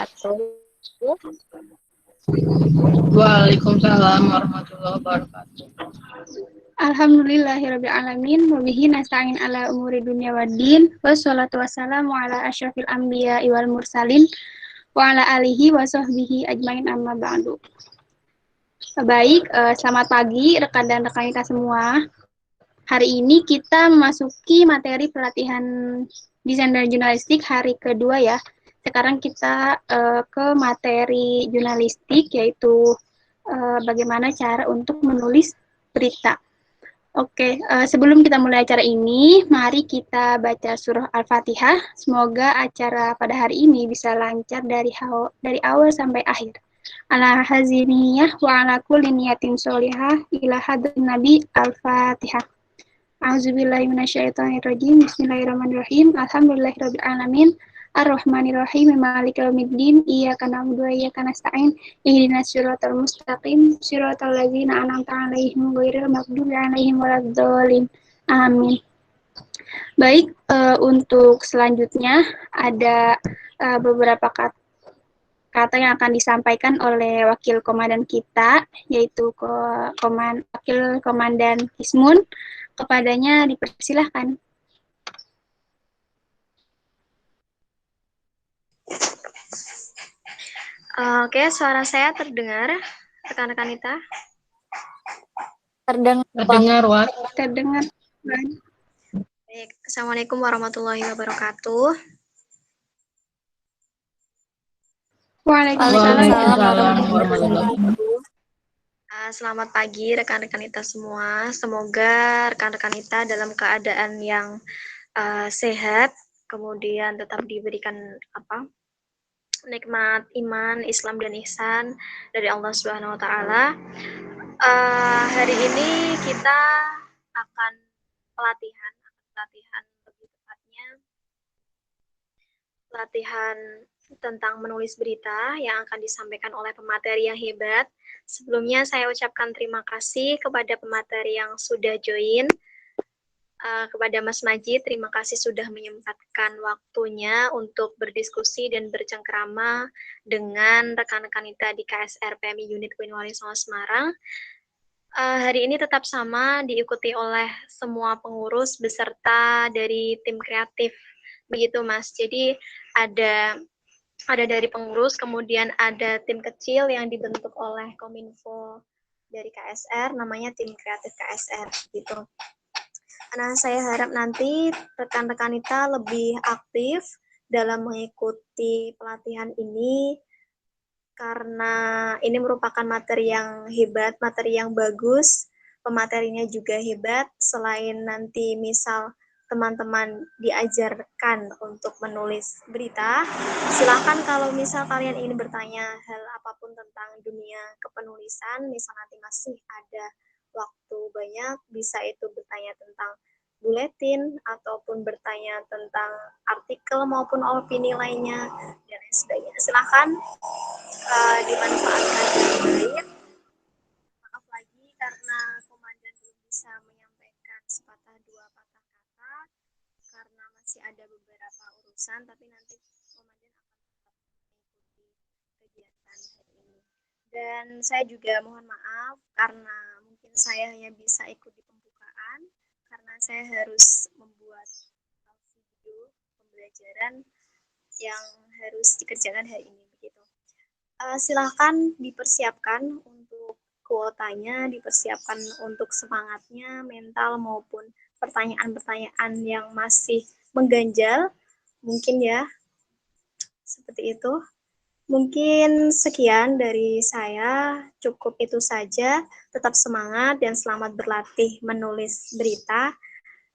wabarakatuh. Waalaikumsalam warahmatullahi wabarakatuh. Alhamdulillahirrabbilalamin. Wabihi nasta'in ala umuri dunya waddin. Wassalatu wassalamu ala asyrafil anbiya wal mursalin. Wa ala alihi wa sahbihi ajmain amma ba'du. Baik, selamat pagi rekan dan rekan kita semua. Hari ini kita memasuki materi pelatihan desain dan jurnalistik hari kedua ya. Sekarang kita ke materi jurnalistik, yaitu bagaimana cara untuk menulis berita. Oke, sebelum kita mulai acara ini, mari kita baca surah Al-Fatihah. Semoga acara pada hari ini bisa lancar dari awal sampai akhir. Ala haziniyah wa ala kulli niyatin sholihah ila hadrin nabi Al-Fatihah. A'udzubillahi minasyaitonirrajim. Bismillahirrahmanirrahim. Alhamdulillahirabbil alamin. Ar-Rahmanirrahim. Maliki yaumiddin. Iyyaka na'budu wa iyyaka nasta'in. Ihdinas siratal mustaqim. Siratal ladzina an'amta 'alaihim ghairil maghdubi 'alaihim waladdallin. Amin. Baik, untuk selanjutnya ada beberapa kata yang akan disampaikan oleh wakil komandan kita, yaitu wakil komandan Kismun. Kepadanya dipersilahkan. Oke, suara saya terdengar, rekan-rekan kita? Terdengar, Wat. Terdengar. Baik, Assalamualaikum warahmatullahi wabarakatuh. Waalaikumsalam warahmatullahi wabarakatuh. Selamat pagi rekan-rekan kita semua. Semoga rekan-rekan kita dalam keadaan yang sehat, kemudian tetap diberikan nikmat iman, Islam dan ihsan dari Allah Subhanahu wa taala. Hari ini kita akan pelatihan lebih tepatnya pelatihan tentang menulis berita yang akan disampaikan oleh pemateri yang hebat. Sebelumnya saya ucapkan terima kasih kepada pemateri yang sudah join. Kepada Mas Majid, terima kasih sudah menyempatkan waktunya untuk berdiskusi dan bercengkrama dengan rekan-rekan kita di KSR PMI Unit UIN Wali Songo Semarang. Hari ini tetap sama, diikuti oleh semua pengurus beserta dari tim kreatif. Begitu Mas, jadi ada dari pengurus, kemudian ada tim kecil yang dibentuk oleh Kominfo dari KSR, namanya tim kreatif KSR gitu. Nah, saya harap nanti rekan-rekan kita lebih aktif dalam mengikuti pelatihan ini, karena ini merupakan materi yang hebat, materi yang bagus, pematerinya juga hebat. Selain nanti misal teman-teman diajarkan untuk menulis berita, silakan kalau misal kalian ingin bertanya hal apapun tentang dunia kepenulisan, misal nanti masih ada waktu banyak, bisa itu bertanya tentang buletin ataupun bertanya tentang artikel maupun opini lainnya dan lain sebagainya. Silakan dimanfaatkan dengan baik. Maaf lagi karena komandan belum bisa menyampaikan sepatah dua patah kata karena masih ada beberapa urusan, tapi nanti komandan akan tetap mengikuti kegiatan hari ini. Dan saya juga mohon maaf karena mungkin saya hanya bisa ikut di pembukaan karena saya harus membuat video pembelajaran yang harus dikerjakan hari ini begitu. Silahkan dipersiapkan untuk kuotanya, dipersiapkan untuk semangatnya, mental maupun pertanyaan-pertanyaan yang masih mengganjal, mungkin ya, seperti itu. Mungkin sekian dari saya, cukup itu saja. Tetap semangat dan selamat berlatih menulis berita.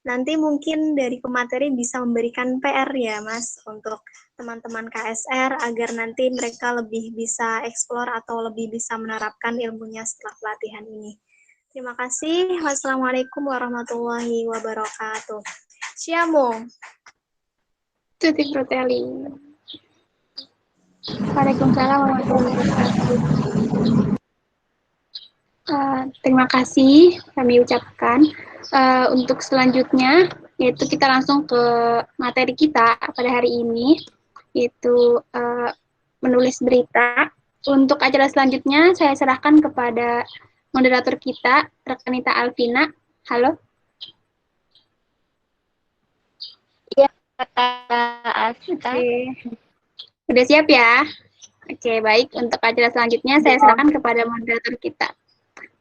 Nanti mungkin dari pemateri bisa memberikan PR ya Mas, untuk teman-teman KSR agar nanti mereka lebih bisa eksplor atau lebih bisa menerapkan ilmunya setelah pelatihan ini. Terima kasih. Wassalamualaikum warahmatullahi wabarakatuh. Siamo. Tutti Fratelli. Waalaikumsalam warahmatullahi wabarakatuh. Terima kasih kami ucapkan. Untuk selanjutnya, yaitu kita langsung ke materi kita pada hari ini, yaitu menulis berita. Untuk acara selanjutnya, saya serahkan kepada moderator kita, Rekanita Alvina. Halo. Iya, Kak Aska. Oke. Sudah siap ya? Oke, baik. Untuk acara selanjutnya, saya serahkan kepada moderator kita.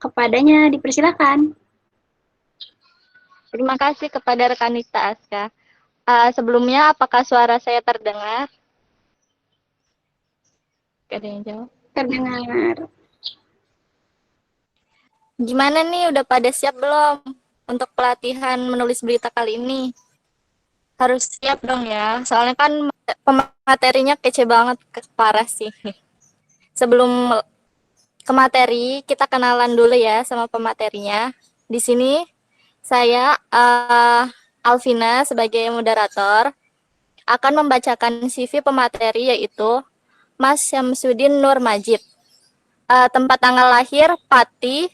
Kepadanya dipersilakan. Terima kasih kepada Rekanita Aska. Sebelumnya, apakah suara saya terdengar? Gak ada yang jawab. Terdengar. Gimana nih, udah pada siap belum untuk pelatihan menulis berita kali ini? Harus siap dong ya, soalnya kan materinya kece banget, parah sih. Sebelum ke materi, kita kenalan dulu ya sama pematerinya. Di sini saya Alvina sebagai moderator akan membacakan CV pemateri, yaitu Mas Syamsuddin Nur Majid. Tempat tanggal lahir Pati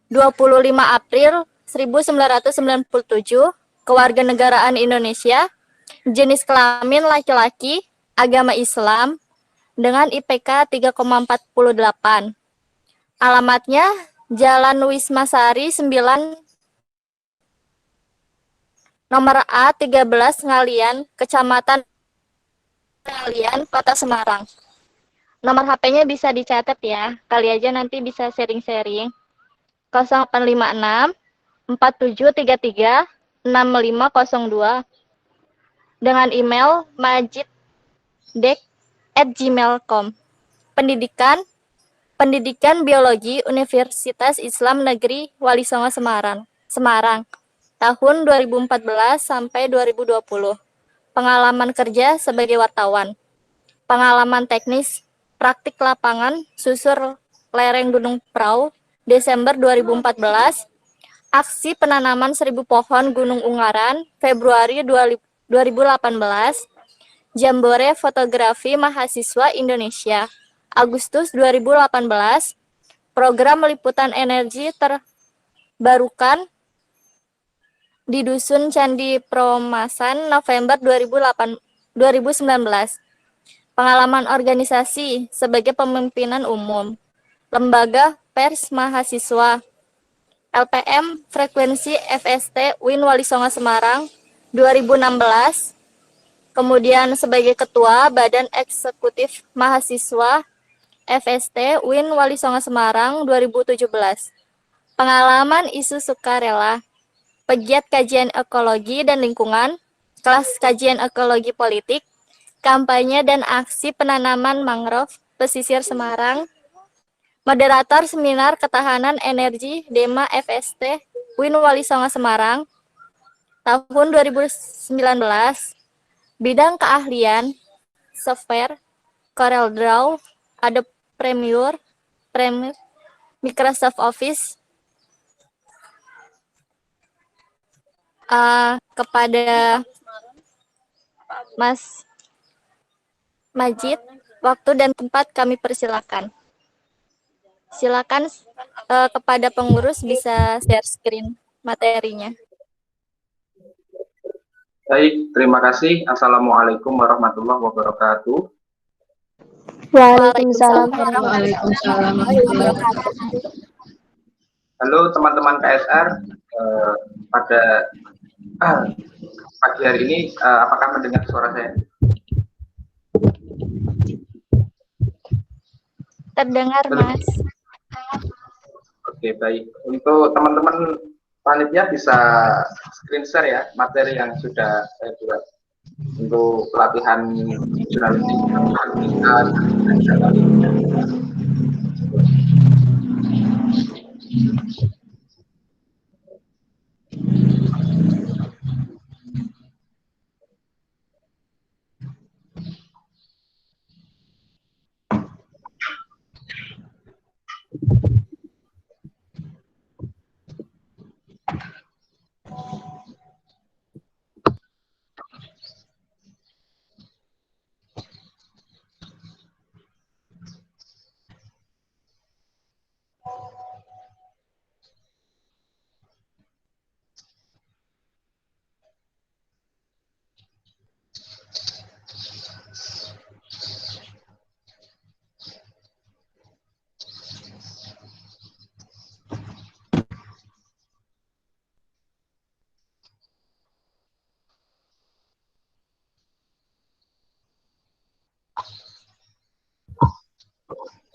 25 April 1997, kewarganegaraan Indonesia, jenis kelamin laki-laki, agama Islam, dengan IPK 3,48. Alamatnya Jalan Wismasari 9, nomor A13 Ngalian, Kecamatan Ngalian, Kota Semarang. Nomor HP-nya bisa dicatat ya, kali aja nanti bisa sharing-sharing. 0856 4733 6502 dengan email majiddek@gmail.com. Pendidikan Biologi Universitas Islam Negeri Wali Songo Semarang. Tahun 2014 sampai 2020. Pengalaman kerja sebagai wartawan. Pengalaman teknis praktik lapangan susur lereng Gunung Prau Desember 2014. Aksi penanaman 1000 pohon Gunung Ungaran Februari 2018. Jambore Fotografi Mahasiswa Indonesia Agustus 2018. Program Liputan Energi Terbarukan di Dusun Candi Promasan November 2019. Pengalaman organisasi sebagai pemimpinan umum. Lembaga Pers Mahasiswa LPM Frekuensi FST Win Wali Songo Semarang 2016. Kemudian sebagai Ketua Badan Eksekutif Mahasiswa FST Win Wali Songo Semarang 2017. Pengalaman isu sukarela, pegiat kajian ekologi dan lingkungan, kelas kajian ekologi politik, kampanye dan aksi penanaman mangrove pesisir Semarang, moderator seminar ketahanan energi DEMA FST Win Wali Songo Semarang tahun 2019, bidang keahlian software CorelDRAW, Adobe Premiere, Microsoft Office. Kepada Mas Majid, waktu dan tempat kami persilakan. Silakan kepada pengurus bisa share screen materinya. Baik, terima kasih. Assalamualaikum warahmatullahi wabarakatuh. Waalaikumsalam. Waalaikumsalam. Halo teman-teman KSR, pada pagi hari ini apakah mendengar suara saya? Terdengar, Mas. Oke, baik. Untuk teman-teman panitia bisa screen share ya materi yang sudah saya buat untuk pelatihan jurnalistik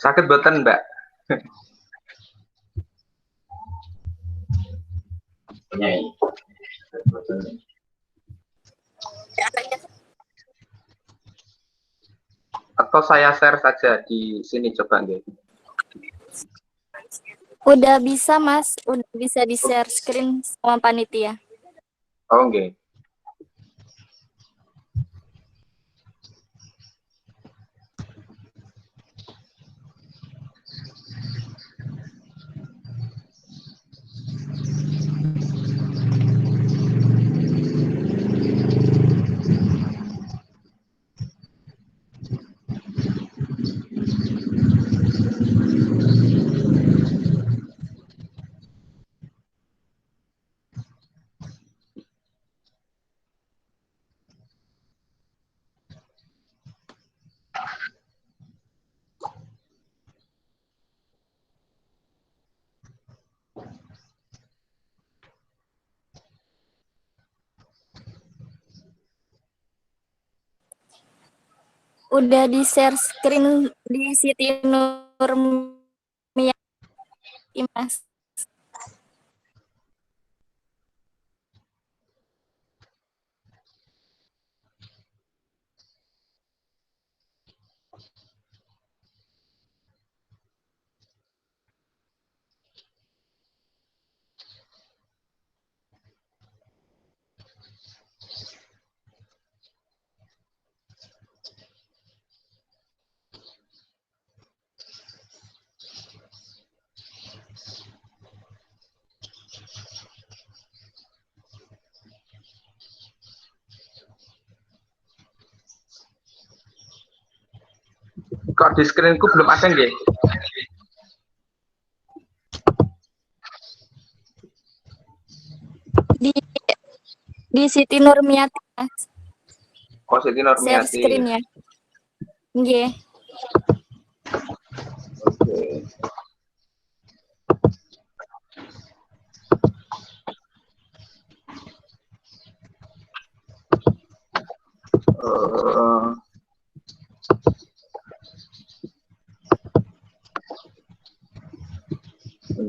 Sakit boten, Mbak? Nyai. Atau saya share saja di sini coba nggih. Udah bisa, Mas. Udah bisa di-share screen sama panitia. Oh, nggih. Udah di-share screen di Siti Nurmiyati, Mas. Kok di screenku belum ada nggih? Di Siti Nurmiyati, Mas. Oh, Siti Share Nurmiyati. screen ya. Nggih. Oke.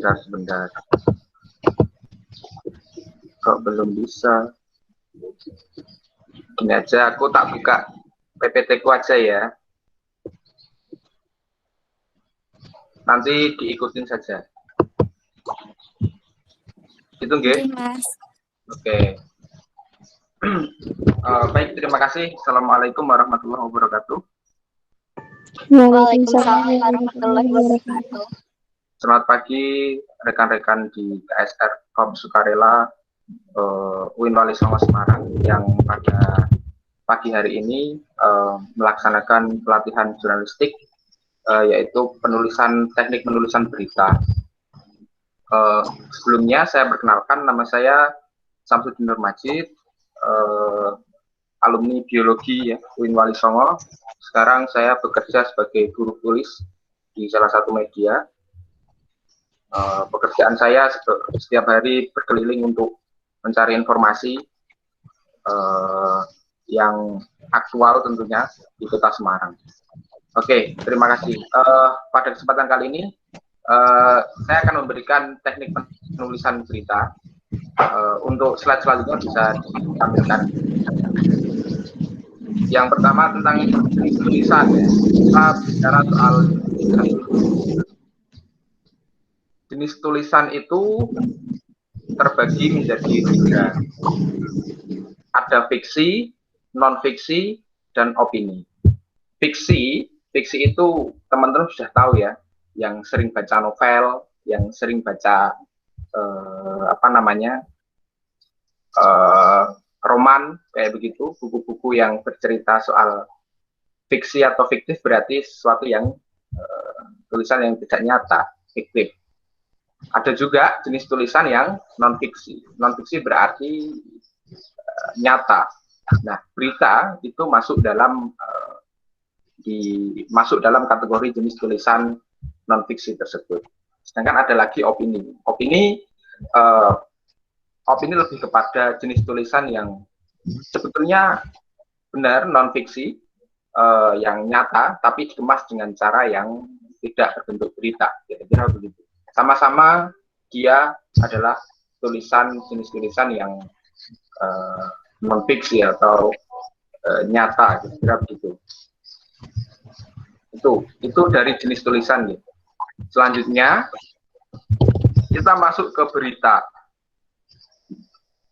Sebentar. Kok belum bisa? Gini aja, aku tak buka PPT ku aja ya. Nanti diikutin saja. Itu nggih? Nggih, Mas. Oke. Baik, terima kasih. Assalamualaikum warahmatullahi wabarakatuh. Waalaikumsalam warahmatullahi wabarakatuh. Selamat pagi rekan-rekan di KSR Kom Sukarela UIN Wali Songo Semarang yang pada pagi hari ini melaksanakan pelatihan jurnalistik yaitu teknik penulisan berita. Sebelumnya saya perkenalkan, nama saya Samsudin Nur Majid, alumni biologi ya, UIN Wali Songo. Sekarang saya bekerja sebagai guru tulis di salah satu media. Pekerjaan saya setiap hari berkeliling untuk mencari informasi yang aktual tentunya di Kota Semarang. Oke, terima kasih. Pada kesempatan kali ini saya akan memberikan teknik penulisan berita. Untuk slide selanjutnya bisa ditampilkan. Yang pertama tentang jenis tulisan ya. Kita bicara soal jenis tulisan itu terbagi menjadi 3. Ada fiksi, non-fiksi, dan opini. Fiksi itu teman-teman sudah tahu ya, yang sering baca novel, yang sering baca roman kayak begitu, buku-buku yang bercerita soal fiksi atau fiktif berarti sesuatu yang tulisan yang tidak nyata, fiktif. Ada juga jenis tulisan yang non-fiksi. Non-fiksi berarti nyata. Nah, berita itu masuk dalam kategori jenis tulisan non-fiksi tersebut. Sedangkan ada lagi opini. Opini lebih kepada jenis tulisan yang sebetulnya benar non-fiksi, yang nyata, tapi dikemas dengan cara yang tidak berbentuk berita, kira-kira begitu. Sama-sama dia adalah jenis tulisan yang non-fiksi atau nyata, kira-kira begitu. Itu dari jenis tulisan gitu. Selanjutnya kita masuk ke berita.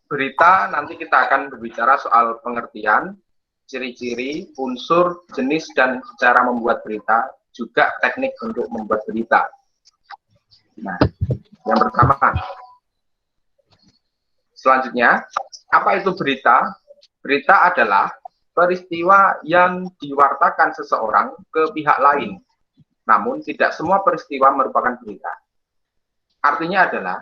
Berita nanti kita akan berbicara soal pengertian, ciri-ciri, unsur, jenis, dan cara membuat berita, juga teknik untuk membuat berita. Nah, yang pertama. Selanjutnya, apa itu berita? Berita adalah peristiwa yang diwartakan seseorang ke pihak lain. Namun, tidak semua peristiwa merupakan berita. Artinya adalah,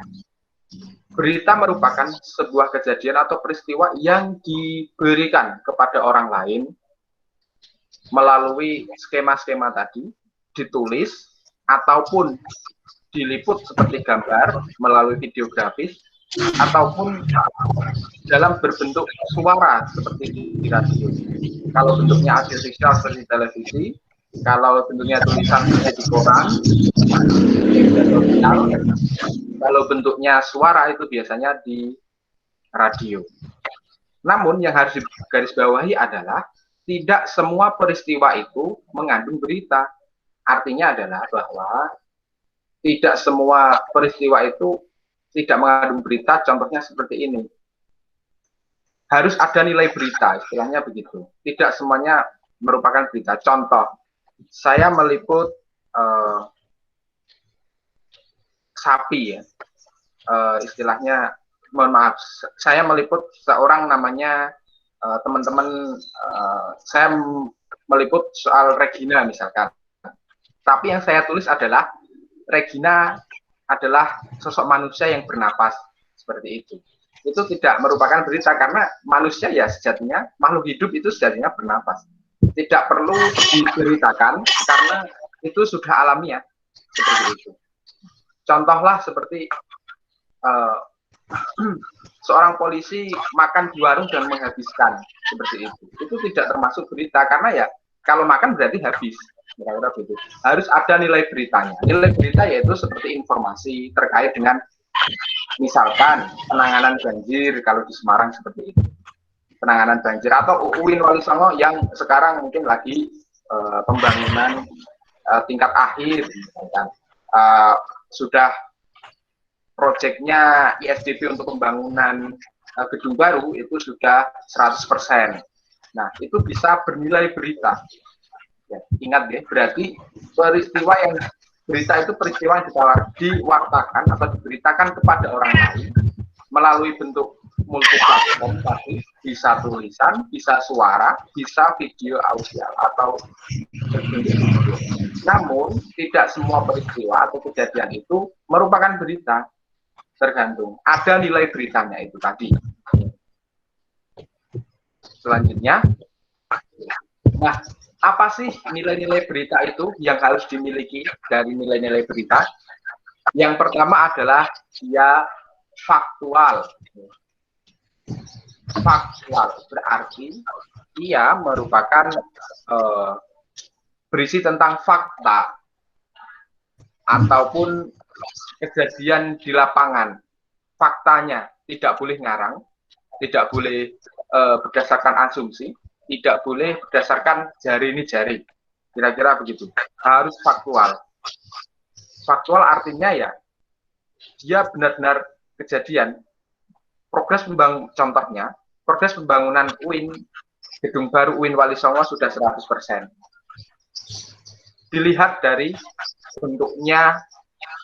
berita merupakan sebuah kejadian atau peristiwa yang diberikan kepada orang lain melalui skema-skema tadi, ditulis, ataupun diliput seperti gambar melalui videografis, ataupun dalam berbentuk suara seperti di radio. Kalau bentuknya audiovisual seperti televisi, kalau bentuknya tulisan seperti di koran, kalau bentuknya suara itu biasanya di radio. Namun yang harus digarisbawahi adalah tidak semua peristiwa itu mengandung berita. Artinya adalah bahwa tidak semua peristiwa itu tidak mengandung berita, contohnya seperti ini. Harus ada nilai berita, istilahnya begitu. Tidak semuanya merupakan berita. Contoh, saya meliput sapi ya. Istilahnya, mohon maaf, saya meliput seorang namanya teman-teman, saya meliput soal Regina misalkan. Tapi yang saya tulis adalah Regina adalah sosok manusia yang bernapas, seperti itu. Itu tidak merupakan berita karena manusia ya sejatinya, makhluk hidup itu sejatinya bernapas. Tidak perlu diberitakan karena itu sudah alamiah, seperti itu. Contohlah seperti seorang polisi makan di warung dan menghabiskan, seperti itu. Itu tidak termasuk berita karena ya kalau makan berarti habis. Kira-kira begitu. Harus ada nilai beritanya. Nilai berita yaitu seperti informasi terkait dengan misalkan penanganan banjir kalau di Semarang seperti itu. Penanganan banjir atau UIN Wali Songo yang sekarang mungkin lagi pembangunan tingkat akhir misalkan. Sudah proyeknya ISDB untuk pembangunan gedung baru itu sudah 100%. Nah, itu bisa bernilai berita. Ya, ingat ya, berarti peristiwa yang berita itu peristiwa yang diwartakan atau diberitakan kepada orang lain melalui bentuk multiplatform tadi, bisa tulisan, bisa suara, bisa video audio atau video. Namun tidak semua peristiwa atau kejadian itu merupakan berita, tergantung ada nilai beritanya itu tadi. Selanjutnya, nah, apa sih nilai-nilai berita itu yang harus dimiliki dari nilai-nilai berita? Yang pertama adalah dia faktual. Faktual berarti dia merupakan berisi tentang fakta ataupun kejadian di lapangan. Faktanya tidak boleh ngarang, tidak boleh berdasarkan asumsi, tidak boleh berdasarkan jari ini jari. Kira-kira begitu. Harus faktual. Faktual artinya ya, dia benar-benar kejadian. Contohnya, progres pembangunan UIN, gedung baru UIN Wali Songo sudah 100%. Dilihat dari bentuknya,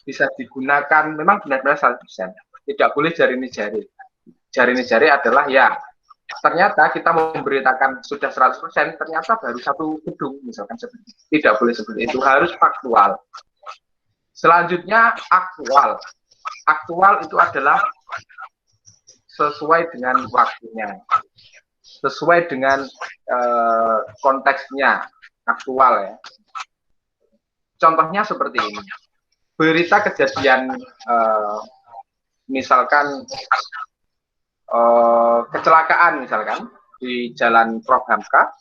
bisa digunakan, memang benar-benar 100%. Tidak boleh jari ini jari. Jari ini jari adalah ya, ternyata kita memberitakan sudah 100%, ternyata baru satu gedung, misalkan seperti itu. Tidak boleh seperti itu, harus faktual. Selanjutnya, aktual. Aktual itu adalah sesuai dengan waktunya, sesuai dengan konteksnya, aktual ya. Contohnya seperti ini, berita kejadian, misalkan kecelakaan misalkan di Jalan Prof. Hamka,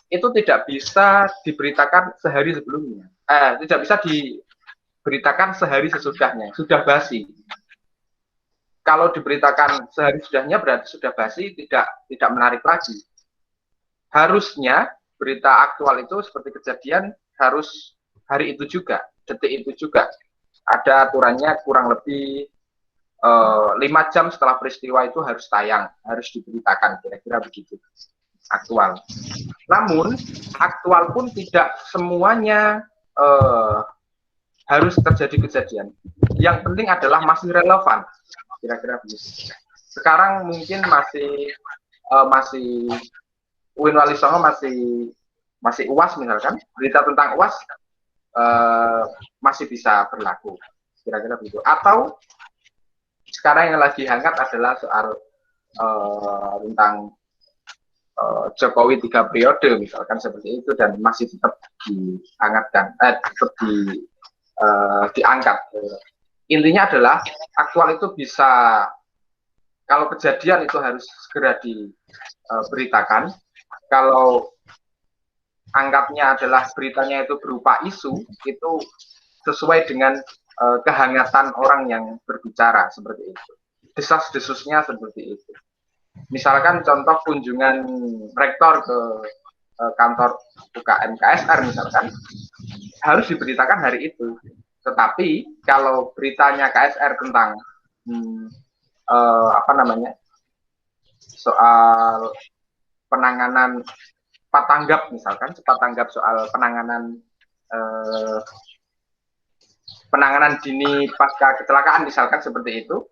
itu tidak bisa diberitakan sehari sebelumnya. Tidak bisa diberitakan sehari sesudahnya, sudah basi. Kalau diberitakan sehari sesudahnya berarti sudah basi, tidak menarik lagi. Harusnya berita aktual itu seperti kejadian harus hari itu juga, detik itu juga. Ada aturannya kurang lebih 5 jam setelah peristiwa itu harus tayang, harus diberitakan, kira-kira begitu. Aktual. Namun aktual pun tidak semuanya harus terjadi kejadian. Yang penting adalah masih relevan, kira-kira begitu. Sekarang mungkin masih UIN Wali Songo masih UAS misalkan, berita tentang UAS masih bisa berlaku, kira-kira begitu. Atau sekarang yang lagi hangat adalah soal tentang Jokowi 3 periode misalkan seperti itu, dan masih tetap dihangatkan, tetap diangkat. Intinya adalah aktual itu bisa, kalau kejadian itu harus segera diberitakan. Kalau angkatnya adalah beritanya itu berupa isu, itu sesuai dengan kehangatan orang yang berbicara, seperti itu. Desas-desusnya seperti itu. Misalkan contoh kunjungan rektor ke kantor UKM KSR misalkan, harus diberitakan hari itu. Tetapi kalau beritanya KSR tentang soal penanganan cepat tanggap misalkan, cepat tanggap soal penanganan dini pasca kecelakaan misalkan seperti itu,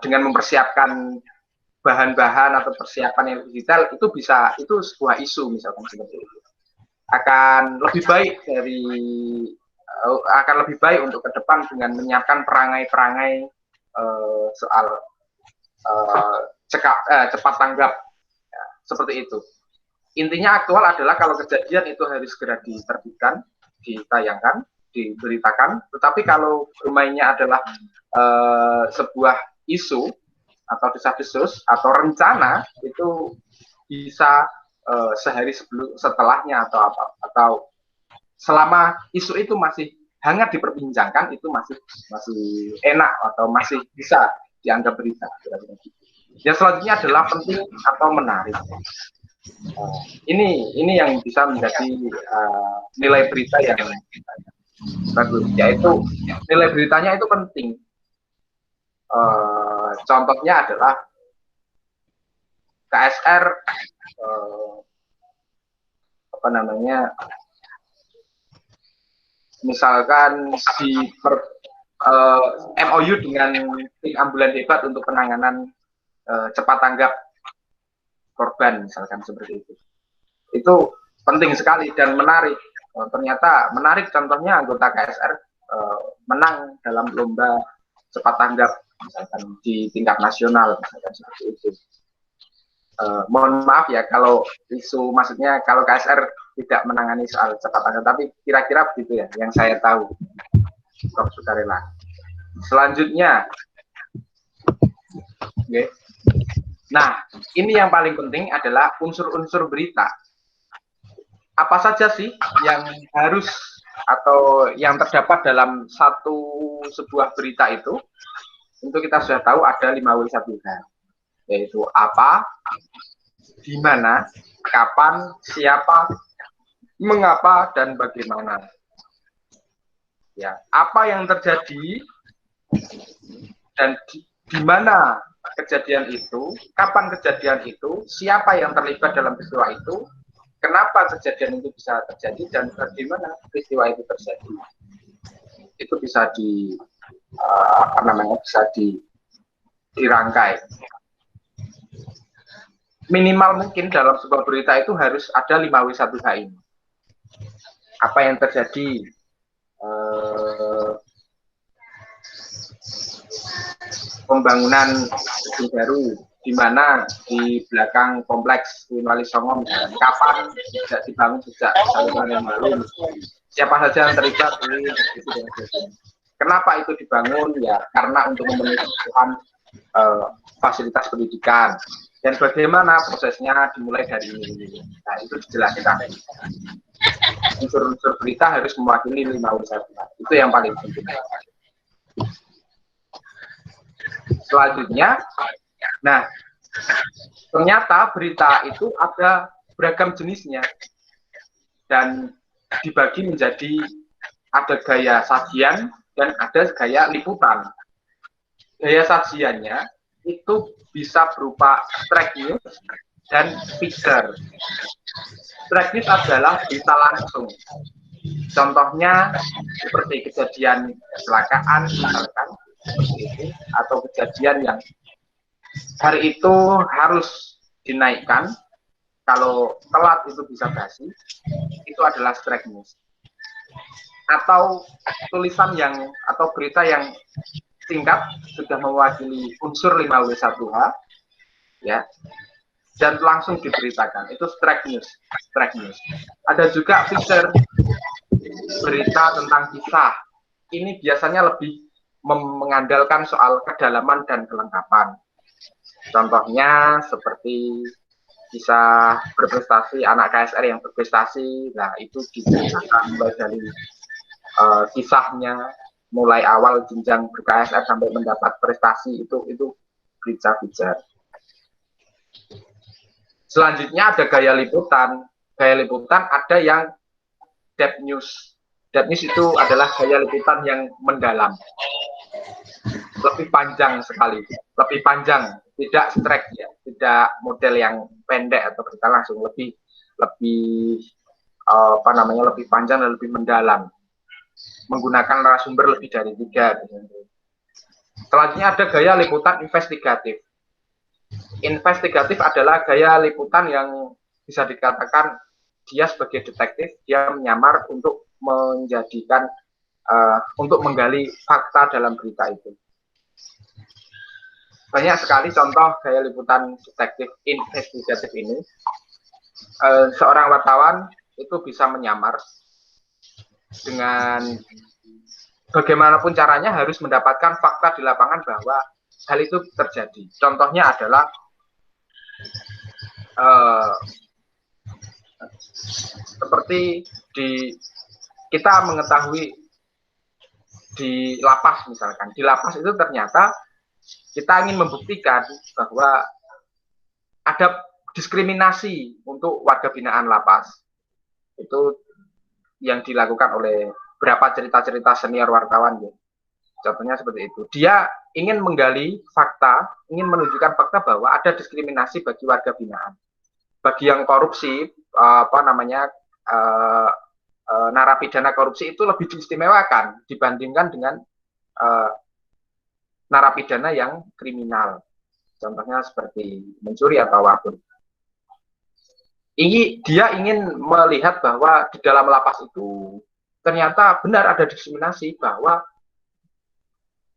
dengan mempersiapkan bahan-bahan atau persiapan yang detail, itu sebuah isu misalkan seperti itu. Akan lebih baik untuk ke depan dengan menyiapkan perangai-perangai soal cepat tanggap, ya, seperti itu. Intinya aktual adalah kalau kejadian itu harus segera diterbitkan, ditayangkan, diberitakan. Tetapi kalau bermainnya adalah sebuah isu atau desas-desus atau rencana, itu bisa sehari setelahnya atau selama isu itu masih hangat diperbincangkan, itu masih enak atau masih bisa dianggap berita. Yang selanjutnya adalah penting atau menarik. Ini yang bisa menjadi nilai berita yang bagus, yaitu nilai beritanya itu penting. Contohnya adalah KSR misalkan MOU dengan tim ambulan hebat untuk penanganan cepat tanggap korban misalkan seperti itu. Itu penting sekali dan menarik. Ternyata menarik, contohnya anggota KSR menang dalam lomba cepat tanggap misalkan di tingkat nasional misalkan seperti itu. Mohon maaf ya kalau isu, maksudnya kalau KSR tidak menangani soal cepat tanggap, tapi kira-kira begitu ya yang saya tahu, Prof. Sukarela. Selanjutnya, okay. Nah, ini yang paling penting adalah unsur-unsur berita. Apa saja sih yang harus atau yang terdapat dalam sebuah berita itu? Tentu kita sudah tahu ada 5W1H, yaitu apa, di mana, kapan, siapa, mengapa, dan bagaimana. Ya, apa yang terjadi dan di mana kejadian itu, kapan kejadian itu, siapa yang terlibat dalam peristiwa itu, kenapa kejadian itu bisa terjadi, dan bagaimana peristiwa itu terjadi. Itu bisa bisa dirangkai. Minimal mungkin dalam sebuah berita itu harus ada 5W1H ini. Apa yang terjadi, pembangunan gedung baru di mana di belakang kompleks UIN Wali Songo, kapan tidak dibangun sejak tahun yang lalu, siapa saja yang terlibat, kenapa itu dibangun, ya karena untuk memenuhi kebutuhan fasilitas pendidikan, Dan bagaimana prosesnya dimulai dari ini. Nah, itu dijelaskan. Unsur-unsur berita harus mewakili 5 unsur. Itu yang paling penting. Selanjutnya, nah, ternyata berita itu ada beragam jenisnya. Dan dibagi menjadi ada gaya sajian dan ada gaya liputan. Gaya sajiannya itu bisa berupa track news dan feature. Track news adalah berita langsung. Contohnya seperti kejadian kecelakaan misalkan seperti itu, atau kejadian yang hari itu harus dinaikkan, kalau telat itu bisa basi, itu adalah track news. Atau tulisan yang atau berita yang singkat sudah mewakili unsur 5W1H ya, dan langsung diberitakan, itu track news. Ada juga feature berita tentang kisah. Ini biasanya lebih mengandalkan soal kedalaman dan kelengkapan. Contohnya seperti kisah berprestasi, anak KSR yang berprestasi. Nah, itu diceritakan mulai dari kisahnya, mulai awal jenjang ber-KSR sampai mendapat prestasi, itu berita-berita. Selanjutnya ada gaya liputan. Gaya liputan ada yang depth news. Depth news itu adalah gaya liputan yang mendalam. Lebih panjang sekali. Lebih panjang, tidak straight ya, tidak model yang pendek atau berita langsung, lebih lebih panjang dan lebih mendalam. Menggunakan narasumber lebih dari 3. Selanjutnya ada gaya liputan investigatif. Investigatif adalah gaya liputan yang bisa dikatakan dia sebagai detektif, dia menyamar untuk menjadikan untuk menggali fakta dalam berita itu. Banyak sekali contoh gaya liputan detektif investigatif ini. Seorang wartawan itu bisa menyamar dengan bagaimanapun caranya harus mendapatkan fakta di lapangan bahwa hal itu terjadi. Contohnya adalah seperti kita mengetahui di lapas misalkan. Di lapas itu ternyata kita ingin membuktikan bahwa ada diskriminasi untuk warga binaan lapas. Itu yang dilakukan oleh beberapa cerita-cerita senior wartawan ya. Contohnya seperti itu. Dia ingin menggali fakta, ingin menunjukkan fakta bahwa ada diskriminasi bagi warga binaan. Bagi yang korupsi, narapidana korupsi itu lebih diistimewakan dibandingkan dengan narapidana yang kriminal. Contohnya seperti mencuri atau apapun. Dia ingin melihat bahwa di dalam lapas itu ternyata benar ada diskriminasi, bahwa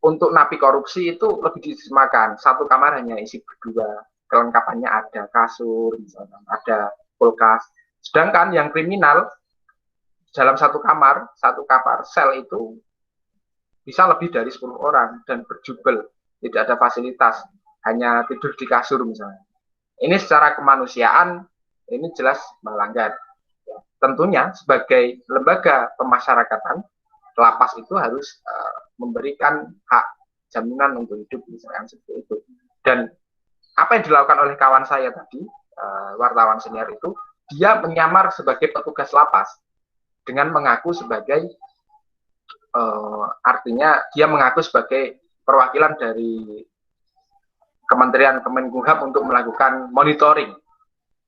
untuk napi korupsi itu lebih diistimewakan. Satu kamar hanya isi berdua, kelengkapannya ada kasur, misalnya, ada kulkas. Sedangkan yang kriminal dalam satu kamar sel itu bisa lebih dari 10 orang dan berjubel, tidak ada fasilitas, hanya tidur di kasur misalnya. Ini secara kemanusiaan ini jelas melanggar. Ya, tentunya sebagai lembaga pemasyarakatan, lapas itu harus memberikan hak jaminan untuk hidup misalnya seperti itu. Dan apa yang dilakukan oleh kawan saya tadi, wartawan senior itu, dia menyamar sebagai petugas lapas dengan mengaku sebagai artinya dia mengaku sebagai perwakilan dari Kementerian Kemenkumham untuk melakukan monitoring.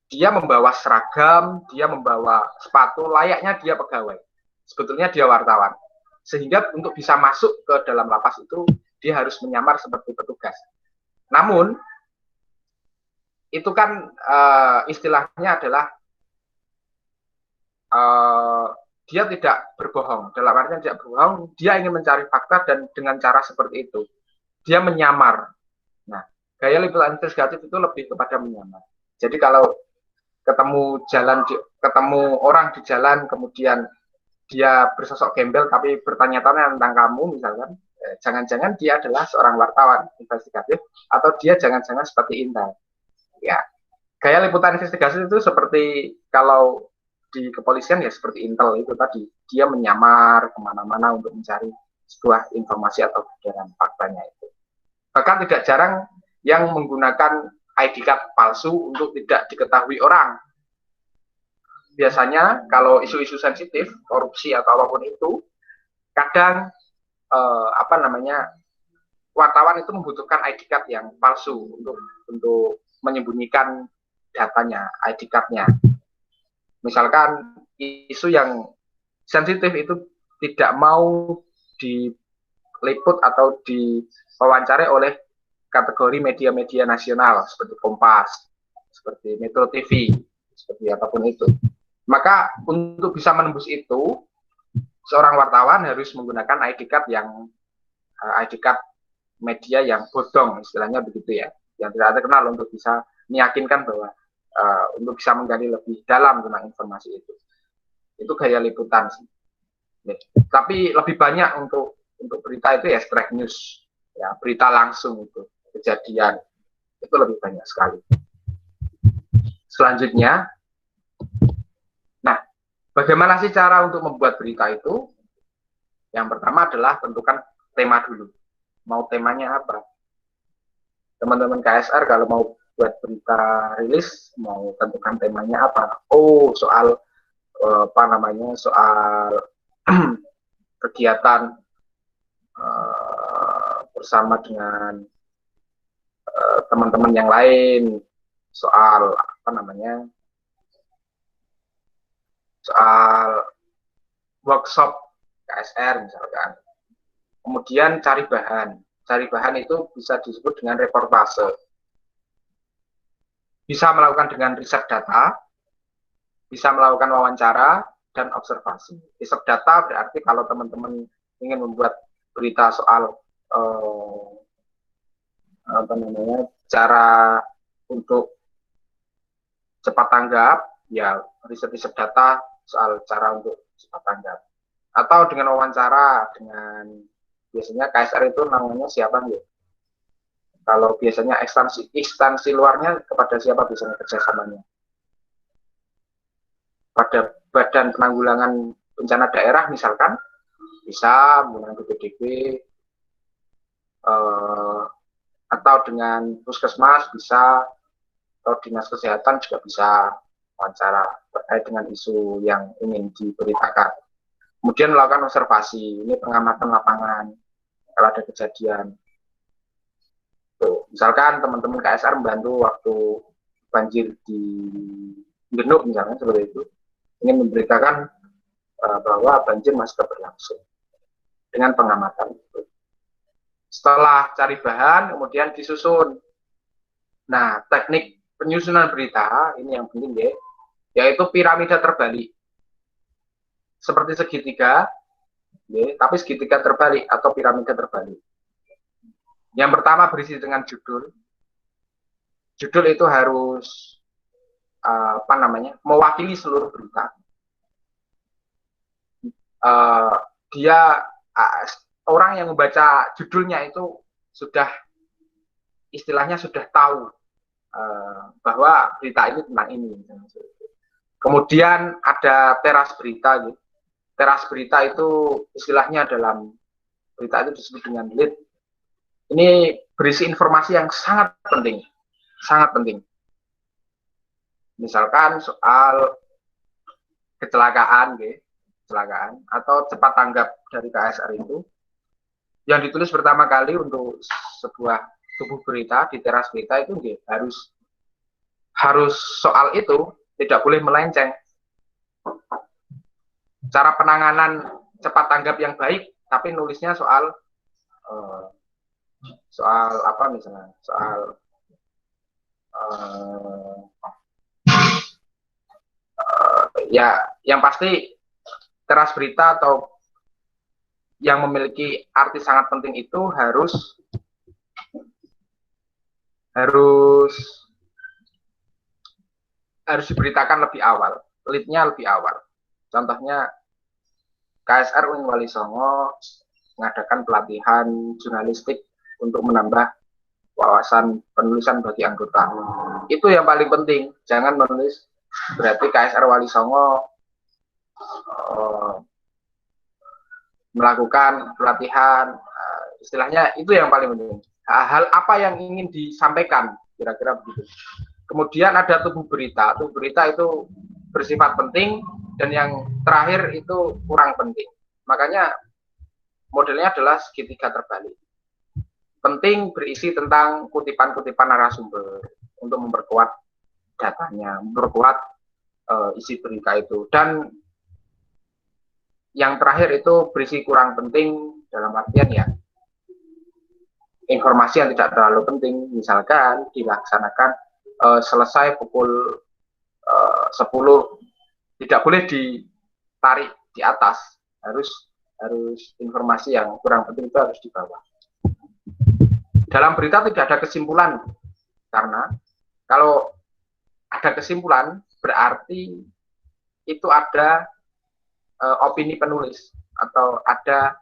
Dia membawa seragam, dia membawa sepatu, layaknya dia pegawai. Sebetulnya dia wartawan. Sehingga untuk bisa masuk ke dalam lapas itu, dia harus menyamar seperti petugas. Namun, itu kan istilahnya adalah dia tidak berbohong. Dalam artian tidak berbohong, dia ingin mencari fakta dan dengan cara seperti itu. Dia menyamar. Nah, gaya liputan investigatif itu lebih kepada menyamar. Jadi kalau ketemu orang di jalan, kemudian dia bersosok gembel tapi bertanya-tanya tentang kamu misalkan, jangan-jangan dia adalah seorang wartawan investigatif, atau dia jangan-jangan seperti intel. Ya, gaya liputan investigasi itu seperti kalau di kepolisian ya seperti Intel itu tadi, dia menyamar kemana-mana untuk mencari sebuah informasi atau kebenaran faktanya itu. Bahkan tidak jarang yang menggunakan ID card palsu untuk tidak diketahui orang. Biasanya kalau isu-isu sensitif, korupsi atau apapun itu, kadang wartawan itu membutuhkan ID card yang palsu untuk menyembunyikan datanya, ID card-nya. Misalkan isu yang sensitif itu tidak mau diliput atau diwawancarai oleh kategori media-media nasional seperti Kompas, seperti Metro TV, seperti apapun itu. Maka untuk bisa menembus itu, seorang wartawan harus menggunakan ID card ID card media yang bodong, istilahnya begitu ya, yang tidak terkenal, untuk bisa meyakinkan bahwa untuk bisa menggali lebih dalam tentang informasi itu. Itu gaya liputan sih. Tapi lebih banyak untuk berita itu ya straight news, ya berita langsung itu, kejadian itu lebih banyak sekali. Selanjutnya, nah, bagaimana sih cara untuk membuat berita itu? Yang pertama adalah tentukan tema dulu. Mau temanya apa? Teman-teman KSR kalau mau buat berita rilis, mau tentukan temanya apa? Oh, soal soal kegiatan bersama dengan teman-teman yang lain, soal soal workshop KSR misalkan. Kemudian cari bahan itu bisa disebut dengan reportase. Bisa melakukan dengan riset data, bisa melakukan wawancara dan observasi. Riset data berarti kalau teman-teman ingin membuat berita soal cara untuk cepat tanggap, ya riset data soal cara untuk cepat tanggap. Atau dengan wawancara dengan, biasanya KSR itu namanya siapa nih? Kalau biasanya instansi luarnya kepada siapa biasanya kerjasamanya? Pada Badan Penanggulangan Bencana Daerah misalkan, bisa menggunakan BPDB, atau dengan puskesmas bisa, atau dinas kesehatan juga bisa wawancara terkait dengan isu yang ingin diberitakan. Kemudian melakukan observasi, ini pengamatan lapangan kalau ada kejadian. Tuh, misalkan teman-teman KSR membantu waktu banjir di Genuk misalnya seperti itu, ingin memberitakan bahwa banjir masih berlangsung dengan pengamatan itu. Setelah cari bahan, kemudian disusun. Nah, teknik penyusunan berita ini yang penting ya, yaitu piramida terbalik. Seperti segitiga, ya, tapi segitiga terbalik atau piramida terbalik. Yang pertama berisi dengan judul. Judul itu harus mewakili seluruh berita. Orang yang membaca judulnya itu sudah istilahnya sudah tahu bahwa berita ini tentang ini. Kemudian ada teras berita. Gitu. Teras berita itu istilahnya dalam berita itu disebut dengan lead. Ini berisi informasi yang sangat penting, sangat penting. Misalkan soal kecelakaan atau cepat tanggap dari KSR itu, yang ditulis pertama kali untuk sebuah tubuh berita di teras berita itu harus soal itu, tidak boleh melenceng. Cara penanganan cepat tanggap yang baik, tapi nulisnya soal apa misalnya, ya yang pasti teras berita atau yang memiliki arti sangat penting itu harus diberitakan lebih awal, lead-nya lebih awal. Contohnya KSR UIN Wali Songo mengadakan pelatihan jurnalistik untuk menambah wawasan penulisan bagi anggota. Itu yang paling penting. Jangan menulis berarti KSR Wali Songo melakukan pelatihan, istilahnya itu yang paling penting. Hal apa yang ingin disampaikan, kira-kira begitu. Kemudian ada tubuh berita. Tubuh berita itu bersifat penting, dan yang terakhir itu kurang penting. Makanya modelnya adalah segitiga terbalik. Penting berisi tentang kutipan-kutipan narasumber untuk memperkuat datanya, memperkuat isi berita itu. Dan yang terakhir itu berisi kurang penting dalam artian ya informasi yang tidak terlalu penting, misalkan dilaksanakan selesai pukul 10, tidak boleh ditarik di atas, harus informasi yang kurang penting itu harus di bawah. Dalam berita tidak ada kesimpulan, karena kalau ada kesimpulan berarti itu ada opini penulis atau ada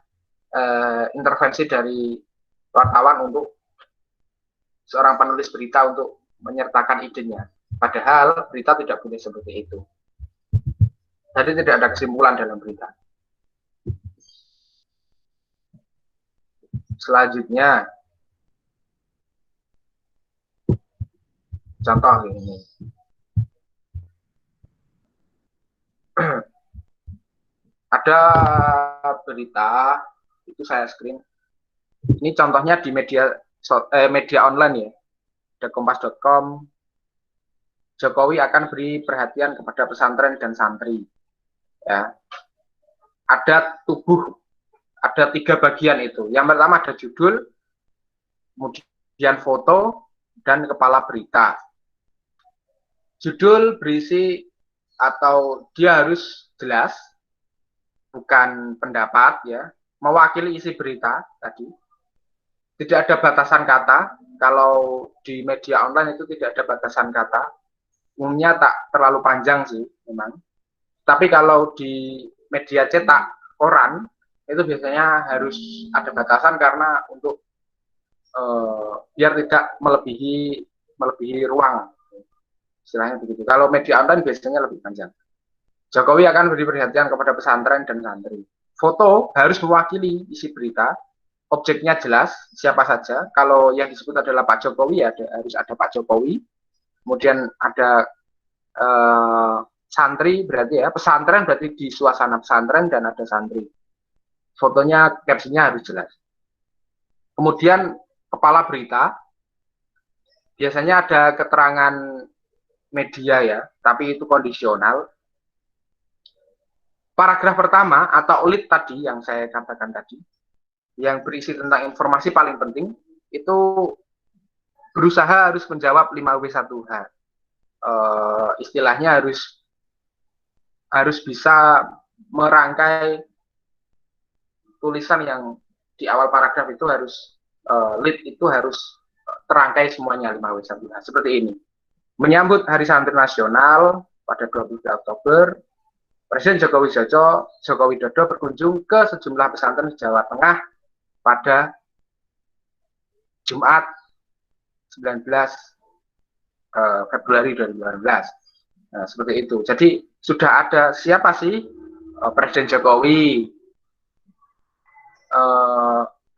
intervensi dari wartawan untuk seorang penulis berita untuk menyertakan idenya. Padahal berita tidak boleh seperti itu. Jadi tidak ada kesimpulan dalam berita. Selanjutnya, contoh ini. Ada berita, itu saya screen. Ini contohnya di media online ya. Ada kompas.com. Jokowi akan beri perhatian kepada pesantren dan santri. Ya. Ada 3 bagian itu. Yang pertama ada judul, kemudian foto, dan kepala berita. Judul berisi atau dia harus jelas, bukan pendapat ya, mewakili isi berita tadi. Tidak ada batasan kata. Kalau di media online itu tidak ada batasan kata. Umumnya tak terlalu panjang sih memang. Tapi kalau di media cetak, koran, itu biasanya harus ada batasan karena untuk biar tidak melebihi ruang. Istilahnya begitu. Kalau media online biasanya lebih panjang. Jokowi akan beri perhatian kepada pesantren dan santri. Foto harus mewakili isi berita. Objeknya jelas, siapa saja. Kalau yang disebut adalah Pak Jokowi, harus ada Pak Jokowi. Kemudian ada santri, berarti ya, pesantren berarti di suasana pesantren dan ada santri. Fotonya, captionnya harus jelas. Kemudian kepala berita, biasanya ada keterangan media ya, tapi itu kondisional. Paragraf pertama atau lead tadi yang saya katakan tadi, yang berisi tentang informasi paling penting, itu berusaha harus menjawab 5W1H. Istilahnya harus bisa merangkai tulisan yang di awal paragraf itu harus lead itu harus terangkai semuanya 5W1H. Seperti ini. Menyambut Hari Santri Nasional pada 23 Oktober, Presiden Joko Widodo berkunjung ke sejumlah pesantren di Jawa Tengah pada Jumat 19 Februari 2018. Nah, seperti itu. Jadi sudah ada siapa sih Presiden Jokowi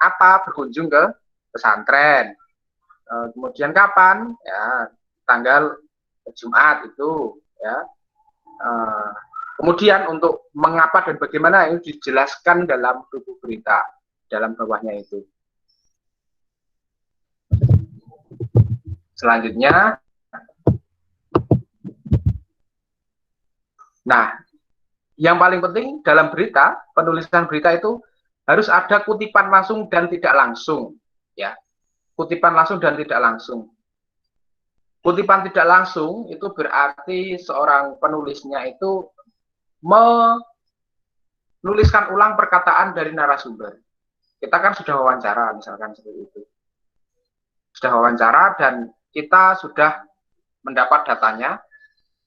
berkunjung ke pesantren. Kemudian kapan? Ya, tanggal Jumat itu. Ya. Kemudian untuk mengapa dan bagaimana ini dijelaskan dalam tubuh berita, dalam bawahnya itu. Selanjutnya, nah, yang paling penting dalam berita, penulisan berita itu harus ada kutipan langsung dan tidak langsung, ya. Kutipan langsung dan tidak langsung. Kutipan tidak langsung itu berarti seorang penulisnya itu menuliskan ulang perkataan dari narasumber. Kita kan sudah wawancara, misalkan seperti itu. Sudah wawancara dan kita sudah mendapat datanya.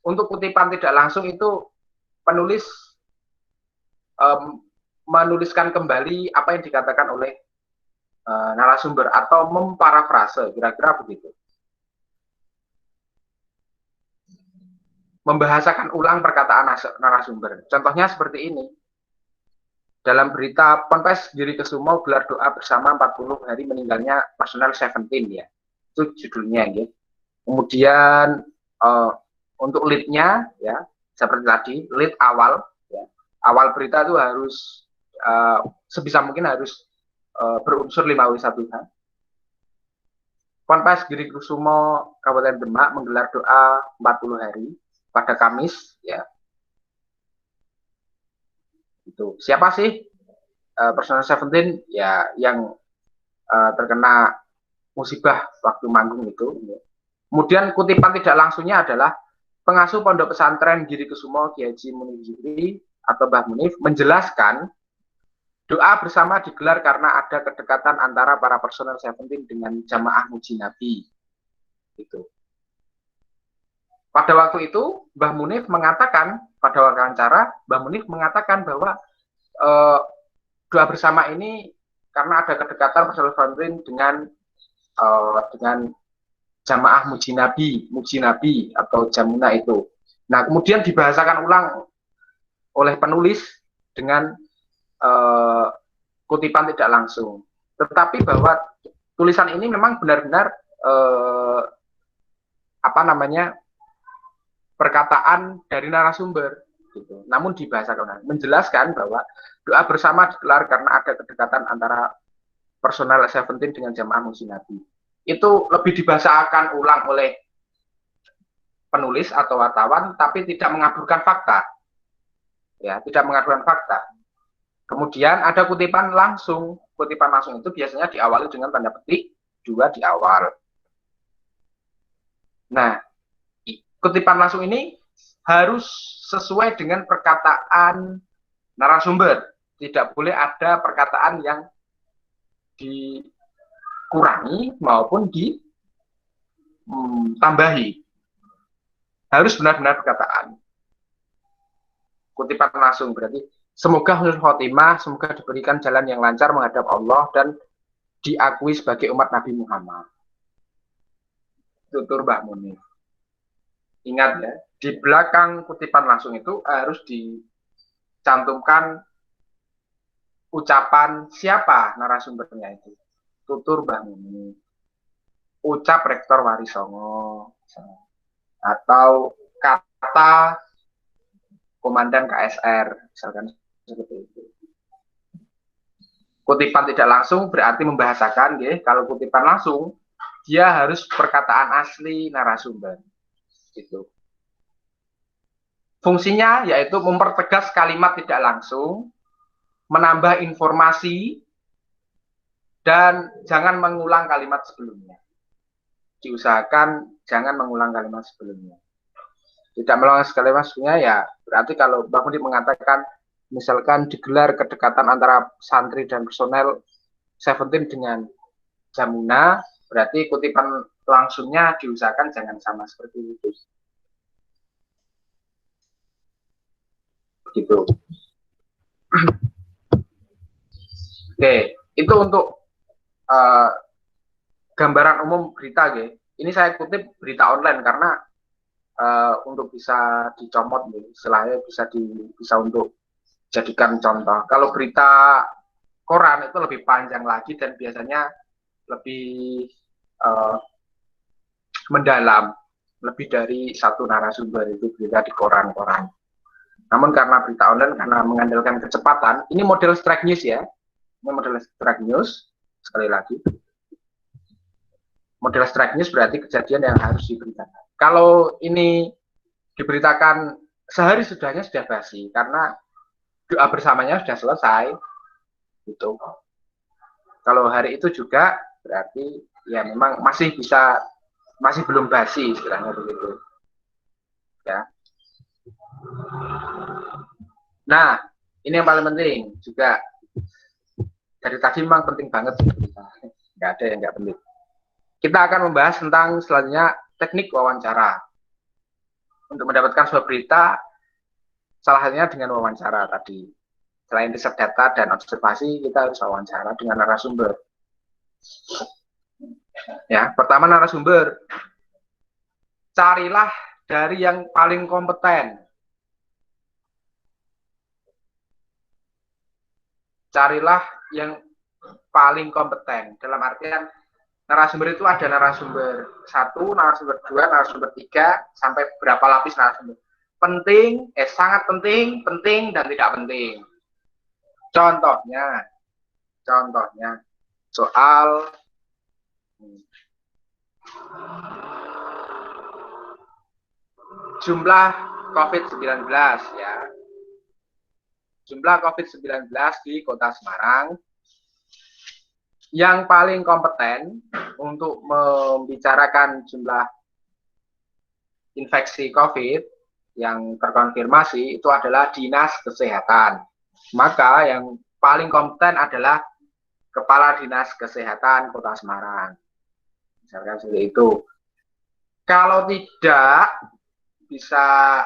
Untuk kutipan tidak langsung itu penulis menuliskan kembali apa yang dikatakan oleh narasumber atau memparafrase, kira-kira begitu. Membahasakan ulang perkataan narasumber. Contohnya seperti ini. Dalam berita Ponpes Girikusumo gelar doa bersama 40 hari meninggalnya personel Seventeen ya. Itu judulnya ya. Kemudian untuk lead-nya ya, seperti tadi, lead awal ya. Awal berita itu harus sebisa mungkin harus berunsur 5W1H. Ponpes Girikusumo Kabupaten Demak menggelar doa 40 hari pada Kamis ya. Itu siapa sih personel Seventeen ya yang terkena musibah waktu manggung itu. Kemudian kutipan tidak langsungnya adalah pengasuh pondok pesantren Girikusumo Kiai Haji Munif Zuhri atau Mbah Munif menjelaskan doa bersama digelar karena ada kedekatan antara para personel Seventeen dengan jamaah Muji Nabi. Itu. Pada waktu itu, Mbah Munif mengatakan, pada wawancara, Mbah Munif mengatakan bahwa doa bersama ini karena ada kedekatan personel Seventeen dengan jamaah Muji Nabi atau Jamuna itu. Nah, kemudian dibahasakan ulang oleh penulis dengan kutipan tidak langsung. Tetapi bahwa tulisan ini memang benar-benar perkataan dari narasumber gitu. Namun dibahasakan menjelaskan bahwa doa bersama digelar karena ada kedekatan antara personel Seventeen dengan jamaah Muji Nabi. Itu lebih dibahasakan ulang oleh penulis atau wartawan, tapi tidak mengaburkan fakta. Ya, tidak mengaburkan fakta. Kemudian ada kutipan langsung. Kutipan langsung itu biasanya diawali dengan tanda petik 2 di awal. Nah, kutipan langsung ini harus sesuai dengan perkataan narasumber. Tidak boleh ada perkataan yang dikurangi maupun ditambahi. Harus benar-benar perkataan. Kutipan langsung berarti semoga husnul khotimah, semoga diberikan jalan yang lancar menghadap Allah dan diakui sebagai umat Nabi Muhammad. Tutur Mbah Munif. Ingat ya, di belakang kutipan langsung itu harus dicantumkan ucapan siapa narasumbernya itu. Tutur Mbah Munif, ucap Rektor Warisongo, atau kata Komandan KSR, misalkan seperti itu. Kutipan tidak langsung berarti membahasakan, ya. Kalau kutipan langsung, dia harus perkataan asli narasumber. Gitu. Fungsinya yaitu mempertegas kalimat tidak langsung, menambah informasi, dan jangan mengulang kalimat sebelumnya. Diusahakan jangan mengulang kalimat sebelumnya. Tidak mengulang kalimat sebelumnya ya berarti kalau Mbah Munif mengatakan misalkan digelar kedekatan antara santri dan personel Seventeen dengan Jamuna, berarti kutipan langsungnya diusahakan jangan sama seperti itu. Begitu. Oke, itu untuk gambaran umum berita, ya. Ini saya kutip berita online karena untuk bisa dicomot, ya. Istilahnya bisa untuk jadikan contoh. Kalau berita koran itu lebih panjang lagi dan biasanya lebih mendalam, lebih dari satu narasumber itu berita di koran-koran. Namun karena berita online, karena mengandalkan kecepatan, ini model strike news ya. Ini model strike news, sekali lagi. Model strike news berarti kejadian yang harus diberitakan. Kalau ini diberitakan sehari sudahnya sudah basi, karena doa bersamanya sudah selesai. Gitu. Kalau hari itu juga berarti ya memang masih belum basi istilahnya begitu. Ya. Nah, ini yang paling penting juga. Dari tadi memang penting banget berita. Nggak ada yang nggak penting. Kita akan membahas tentang selanjutnya teknik wawancara. Untuk mendapatkan sebuah berita, salah satunya dengan wawancara tadi. Selain riset data dan observasi, kita harus wawancara dengan narasumber. Ya, pertama narasumber. Carilah dari yang paling kompeten. Carilah yang paling kompeten. Dalam artian narasumber itu ada narasumber 1, narasumber 2, narasumber 3, sampai berapa lapis narasumber. Penting, sangat penting, penting, dan tidak penting. Contohnya soal jumlah COVID-19 ya. Jumlah COVID-19 di Kota Semarang. Yang paling kompeten untuk membicarakan jumlah infeksi COVID yang terkonfirmasi itu adalah Dinas Kesehatan. Maka yang paling kompeten adalah Kepala Dinas Kesehatan Kota Semarang. Misalkan seperti itu. Kalau tidak bisa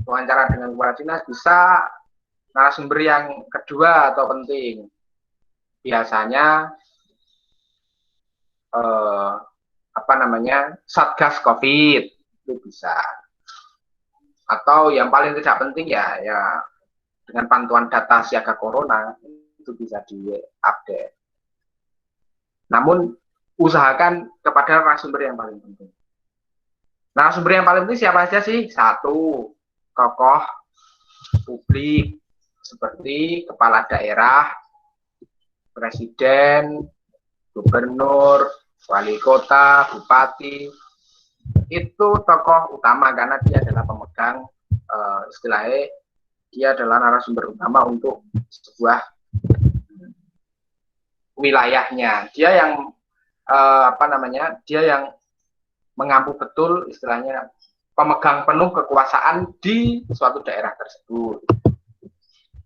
wawancara dengan kepala dinas, bisa narasumber yang kedua atau penting. Biasanya Satgas COVID itu bisa. Atau yang paling tidak penting ya dengan pantuan data siaga corona itu bisa diupdate. Namun usahakan kepada narasumber yang paling penting. Narasumber yang paling penting siapa saja sih? 1, tokoh publik seperti kepala daerah, presiden, gubernur, wali kota, bupati. Itu tokoh utama karena dia adalah pemegang istilahnya dia adalah narasumber utama untuk sebuah wilayahnya. Dia yang dia yang mengampu betul istilahnya pemegang penuh kekuasaan di suatu daerah tersebut.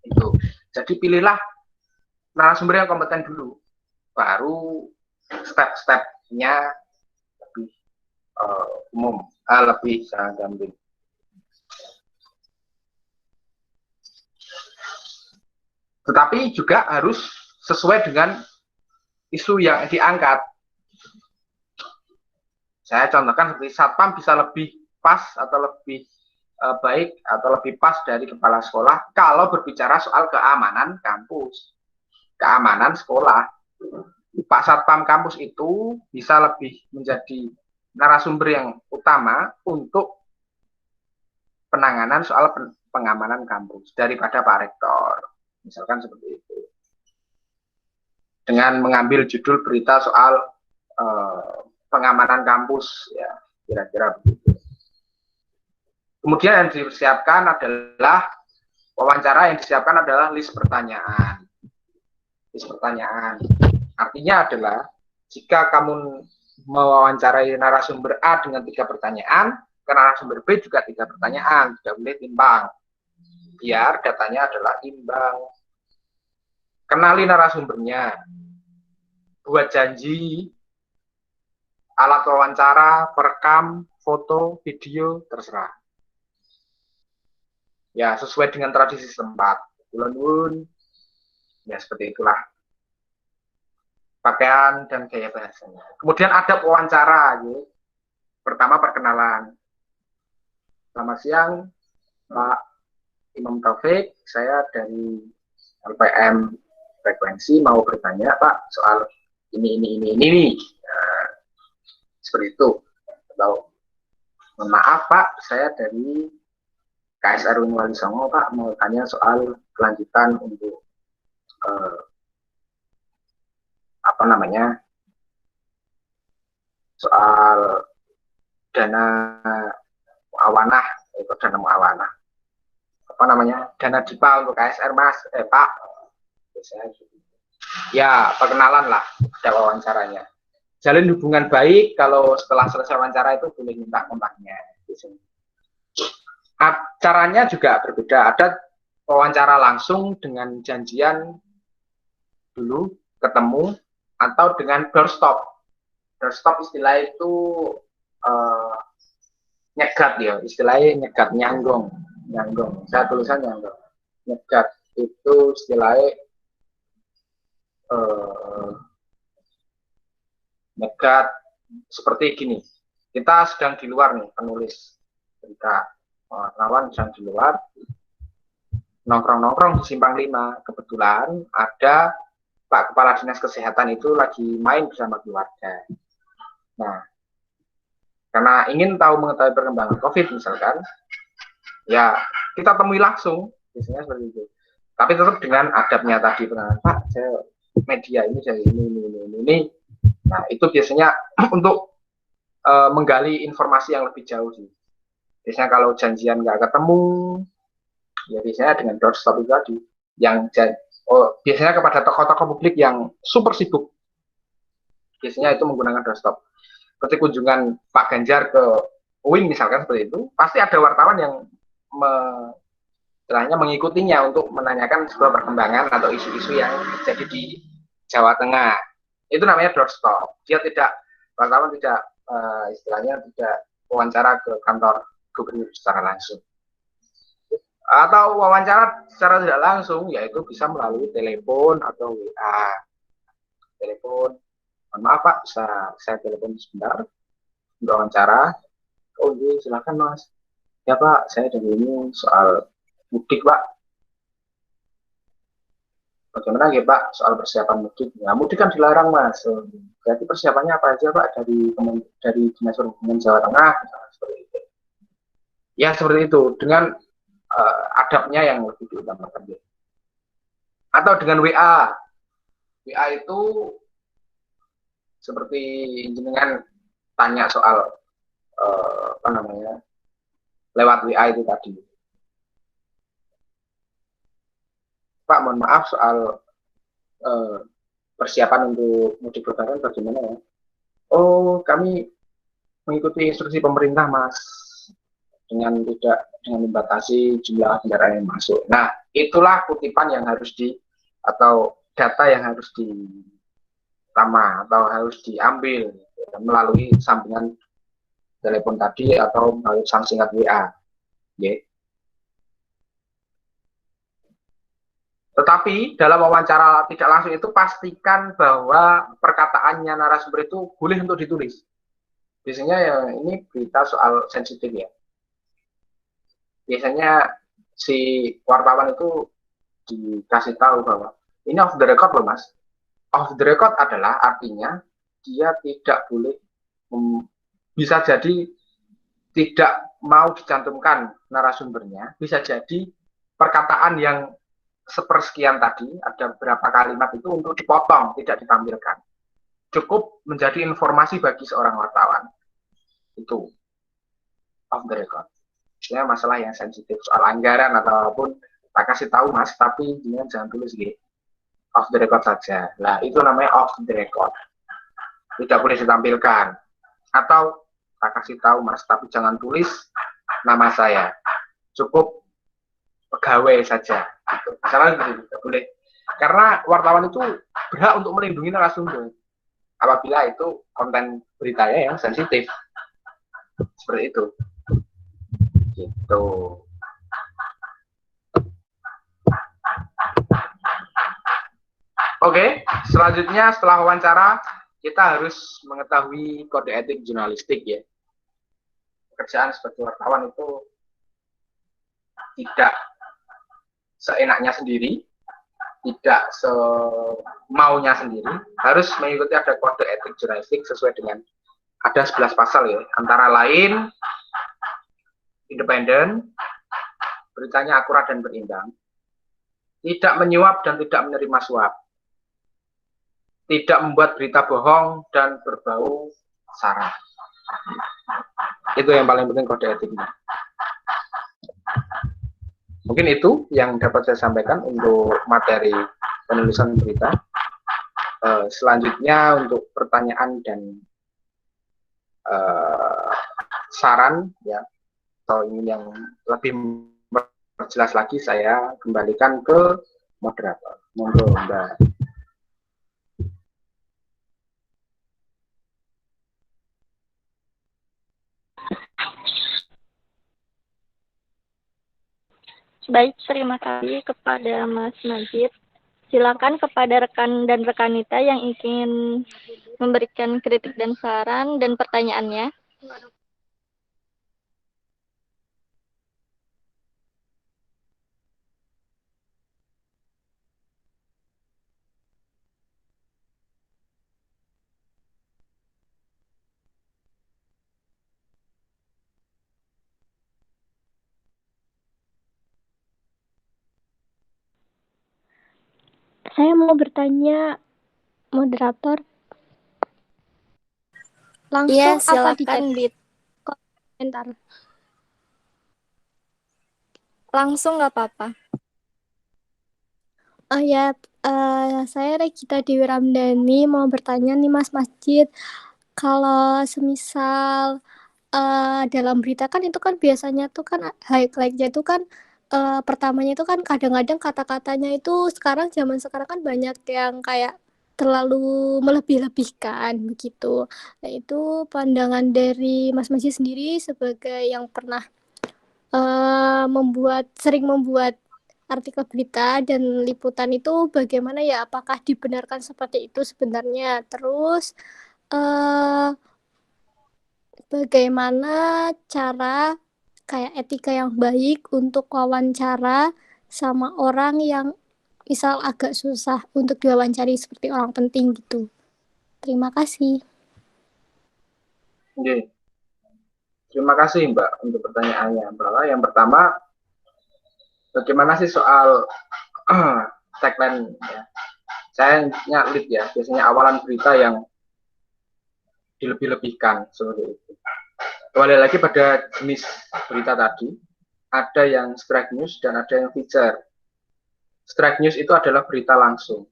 Itu. Jadi pilihlah narasumber yang kompeten dulu, baru step-stepnya lebih umum, lebih gampang. Tetapi juga harus sesuai dengan isu yang diangkat. Saya contohkan seperti satpam bisa lebih pas atau lebih baik atau lebih pas dari kepala sekolah kalau berbicara soal keamanan kampus, keamanan sekolah. Pak Satpam kampus itu bisa lebih menjadi narasumber yang utama untuk penanganan soal pengamanan kampus daripada Pak Rektor. Misalkan seperti itu. Dengan mengambil judul berita soal pengamanan kampus, ya kira-kira begitu. Kemudian yang disiapkan adalah wawancara yang disiapkan adalah list pertanyaan. List pertanyaan. Artinya adalah jika kamu mewawancarai narasumber A dengan 3 pertanyaan, ke narasumber B juga 3 pertanyaan, tidak boleh timbang. Biar datanya adalah imbang. Kenali narasumbernya. Buat janji, alat wawancara, perekam, foto, video, terserah. Ya, sesuai dengan tradisi setempat. Ulun, ya seperti itulah. Pakaian dan gaya bahasanya. Kemudian ada wawancara, gitu. Pertama perkenalan. Selamat siang, Pak Imam Taufik. Saya dari LPM Frekuensi mau bertanya, Pak, soal ini. Seperti itu. Atau, mohon maaf, Pak, saya dari KSR Wali Songo, Pak, mau tanya soal kelanjutan untuk soal dana muawanah, itu dana muawanah. Dana DIPA untuk KSR, Mas. Pak. Ya, perkenalan lah, ada wawancaranya. Jalin hubungan baik, kalau setelah selesai wawancara itu boleh minta kontaknya. Caranya juga berbeda, ada wawancara langsung dengan janjian dulu, ketemu, atau dengan doorstop. Doorstop istilah itu nyegat ya, istilahnya nyegat, nyanggong. Saya tulisan nyanggong. Nyegat itu istilahnya negat seperti gini. Kita sedang di luar nih, penulis berita, wartawan sedang di luar, nongkrong-nongkrong di Simpang 5. Kebetulan ada Pak Kepala Dinas Kesehatan itu lagi main bersama keluarga. Nah, karena ingin mengetahui perkembangan COVID misalkan, ya kita temui langsung, biasanya seperti itu. Tapi tetap dengan adabnya tadi, Pak, saya media ini dari ini. Nah, itu biasanya untuk menggali informasi yang lebih jauh sih. Biasanya kalau janjian nggak ketemu, ya biasanya dengan doorstop itu tadi, yang biasanya kepada tokoh-tokoh publik yang super sibuk, biasanya itu menggunakan doorstop. Ketika kunjungan Pak Ganjar ke UIN misalkan seperti itu, pasti ada wartawan yang mengikutinya untuk menanyakan sebuah perkembangan atau isu-isu yang terjadi di Jawa Tengah. Itu namanya doorstop. Wartawan tidak istilahnya tidak wawancara ke kantor gubernur secara langsung. Atau wawancara secara tidak langsung, yaitu bisa melalui telepon atau WA. Telepon, maaf Pak, saya telepon sebentar untuk wawancara. Oh iya, silakan Mas. Ya Pak, saya dari ini soal mudik Pak. Bagaimana ya Pak soal persiapan mudik? Ya mudik kan dilarang Mas. Berarti persiapannya apa aja Pak dari Dinas Perhubungan Jawa Tengah? Seperti itu. Ya seperti itu, dengan adabnya yang lebih diutamakan. Atau dengan WA. WA itu seperti jenengan tanya soal lewat WA itu tadi. Pak, mohon maaf soal persiapan untuk mudik lebaran bagaimana ya? Oh, kami mengikuti instruksi pemerintah, Mas, dengan membatasi jumlah kendaraan yang masuk. Nah, itulah kutipan yang harus atau data yang harus diambil melalui sambungan telepon tadi atau melalui pesan singkat WA. Okay. Tetapi dalam wawancara tidak langsung itu pastikan bahwa perkataannya narasumber itu boleh untuk ditulis. Biasanya ya ini berita soal sensitif ya. Biasanya si wartawan itu dikasih tahu bahwa ini off the record loh Mas. Off the record adalah artinya dia tidak boleh, bisa jadi tidak mau dicantumkan narasumbernya, bisa jadi perkataan yang sepersekian tadi, ada beberapa kalimat itu untuk dipotong, tidak ditampilkan. Cukup menjadi informasi bagi seorang wartawan. Itu off the record. Misalnya masalah yang sensitif soal anggaran atau apapun, tak kasih tahu Mas, tapi jangan tulis gitu. Off the record saja. Nah, itu namanya off the record. Tidak boleh ditampilkan. Atau tak kasih tahu Mas, tapi jangan tulis nama saya. Cukup pegawai saja. Gitu. Misalnya gitu, tidak boleh. Karena wartawan itu berhak untuk melindungi narasumber. Apabila itu konten beritanya yang sensitif. Seperti itu. Gitu. Oke, selanjutnya setelah wawancara kita harus mengetahui kode etik jurnalistik ya. Pekerjaan sebagai wartawan itu tidak seenaknya sendiri, tidak semaunya sendiri, harus mengikuti ada kode etik jurnalistik sesuai dengan ada 11 pasal ya, antara lain independen, beritanya akurat dan berimbang, tidak menyuap dan tidak menerima suap, tidak membuat berita bohong dan berbau sara. Itu yang paling penting kode etiknya. Mungkin itu yang dapat saya sampaikan untuk materi penulisan berita. Selanjutnya untuk pertanyaan dan saran ya, atau ingin yang lebih jelas lagi, saya kembalikan ke moderator. Monggo Mbak. Baik, terima kasih kepada Mas Majid. Silakan kepada rekan dan rekanita yang ingin memberikan kritik dan saran dan pertanyaannya. Saya mau bertanya, moderator. Langsung Iya, apa di silakan chat komentar? langsung nggak apa-apa. Oh ya, saya Regita Dewi Ramdhani mau bertanya nih Mas Masjid. Kalau semisal dalam berita kan itu kan biasanya tuh kan highlight-nya itu kan pertamanya itu kan kadang-kadang kata-katanya itu zaman sekarang kan banyak yang kayak terlalu melebih-lebihkan begitu. Nah itu pandangan dari Mas Masjid sendiri sebagai yang pernah sering membuat artikel berita dan liputan itu bagaimana ya? Apakah dibenarkan seperti itu sebenarnya? Terus bagaimana cara kayak etika yang baik untuk wawancara sama orang yang misal agak susah untuk diwawancari seperti orang penting gitu. Terima kasih. Oke. Terima kasih Mbak untuk pertanyaannya. Bahwa yang pertama, bagaimana sih soal tagline ya? Saya nyalip ya, biasanya awalan berita yang dilebih-lebihkan seperti itu. Kembali lagi pada jenis berita tadi, ada yang strike news dan ada yang feature. Strike news itu adalah berita langsung.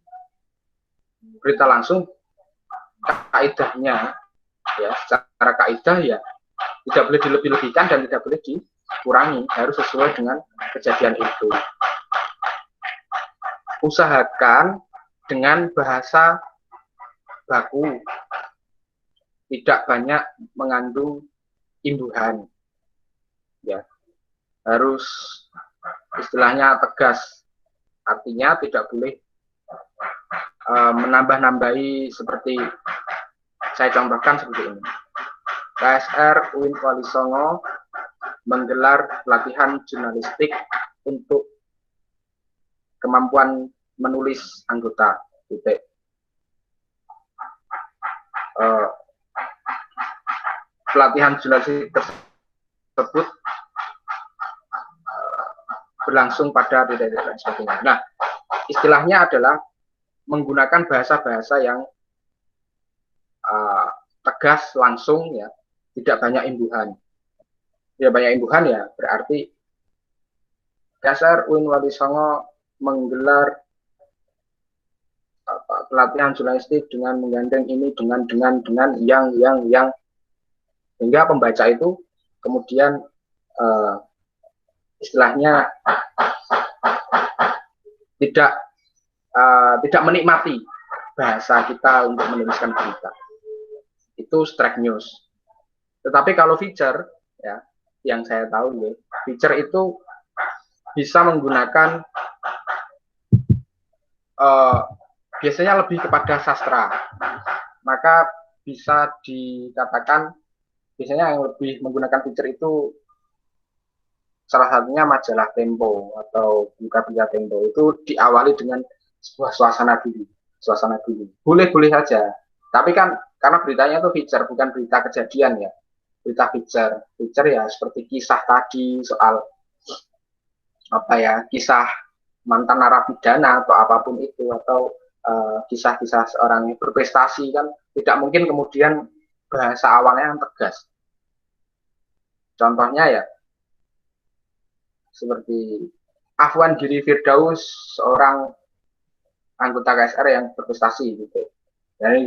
Berita langsung kaidahnya ya, secara kaidah ya tidak boleh dilebih-lebihkan dan tidak boleh dikurangi, harus sesuai dengan kejadian itu. Usahakan dengan bahasa baku, tidak banyak mengandung imbuhan, ya harus istilahnya tegas, artinya tidak boleh menambah-nambahi seperti saya contohkan seperti ini. KSR UIN Wali Songo menggelar pelatihan jurnalistik untuk kemampuan menulis anggota. Titik. Pelatihan jurnalistik tersebut berlangsung pada titik dan sebagainya. Nah, istilahnya adalah menggunakan bahasa-bahasa yang tegas, langsung, ya, tidak banyak imbuhan. Tidak banyak imbuhan ya berarti KSR UIN Wali Songo menggelar pelatihan jurnalistik dengan menggandeng ini dengan yang sehingga pembaca itu kemudian istilahnya tidak menikmati bahasa kita untuk menuliskan berita. Itu strike news. Tetapi kalau feature ya, yang saya tahu ya, feature itu bisa menggunakan biasanya lebih kepada sastra. Maka bisa dikatakan biasanya yang lebih menggunakan feature itu salah satunya majalah Tempo atau buka berita Tempo, itu diawali dengan sebuah suasana dulu. Boleh saja. Tapi kan karena beritanya itu feature, bukan berita kejadian ya. Berita feature ya seperti kisah tadi soal kisah mantan narapidana atau apapun itu, atau kisah-kisah seorang yang berprestasi, kan tidak mungkin kemudian bahasa awalnya yang tegas. Contohnya ya seperti Afwan Giri Firdaus, seorang anggota KSR yang berprestasi gitu. Dan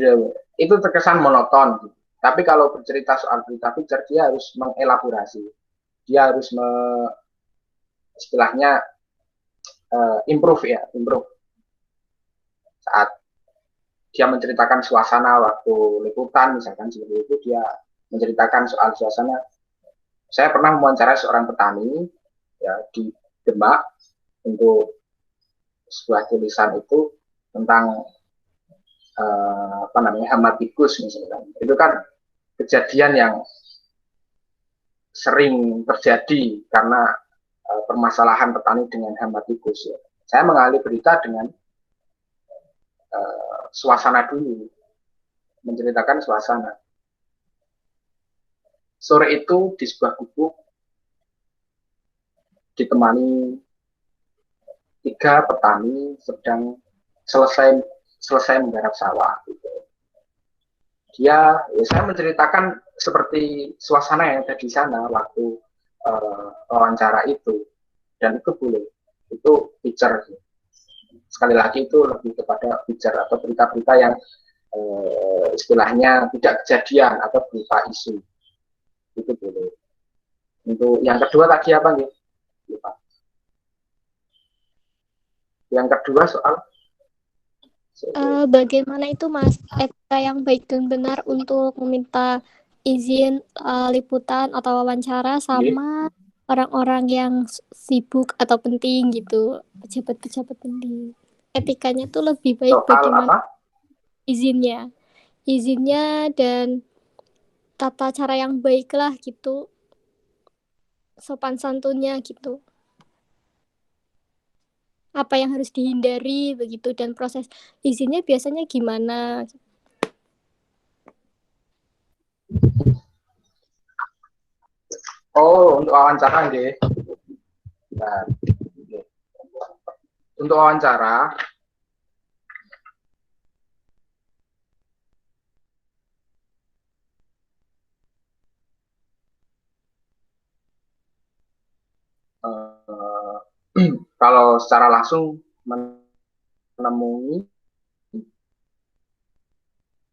itu terkesan monoton gitu. Tapi kalau bercerita soal berita feature, dia harus mengelaborasi. Dia harus istilahnya improve. Saat dia menceritakan suasana waktu liputan misalkan seperti itu, dia menceritakan soal suasana. Saya pernah mewawancarai seorang petani ya di Demak untuk sebuah tulisan itu, tentang hama tikus misalkan. Itu kan kejadian yang sering terjadi karena permasalahan petani dengan hama tikus. Ya. Saya mengalih berita dengan suasana dulu, menceritakan suasana. Sore itu di sebuah gubuk ditemani 3 petani sedang selesai menggarap sawah. Gitu. Saya menceritakan seperti suasana yang ada di sana waktu wawancara itu, dan itu boleh, itu feature. Sekali lagi itu lebih kepada feature atau berita-berita yang istilahnya tidak kejadian atau berita isu, itu boleh. Untuk yang kedua tadi apa nih? Yang kedua soal bagaimana itu Mas etika yang baik dan benar untuk meminta izin liputan atau wawancara sama orang-orang yang sibuk atau penting gitu, pejabat-pejabat penting. Etikanya tuh lebih baik soal bagaimana apa? izinnya dan tata cara yang baik lah gitu, sopan santunnya gitu. Apa yang harus dihindari begitu, dan proses izinnya biasanya gimana? Oh, untuk wawancara nggih. Nah, untuk wawancara kalau secara langsung menemui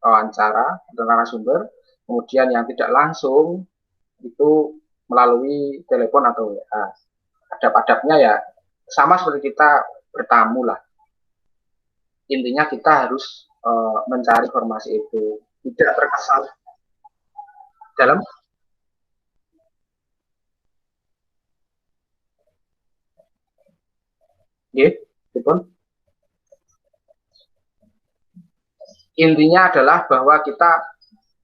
wawancara atau narasumber, kemudian yang tidak langsung itu melalui telepon atau WA. Adab-adabnya ya sama seperti kita bertamu lah. Intinya kita harus mencari informasi itu, tidak terkesan dalam intinya adalah bahwa kita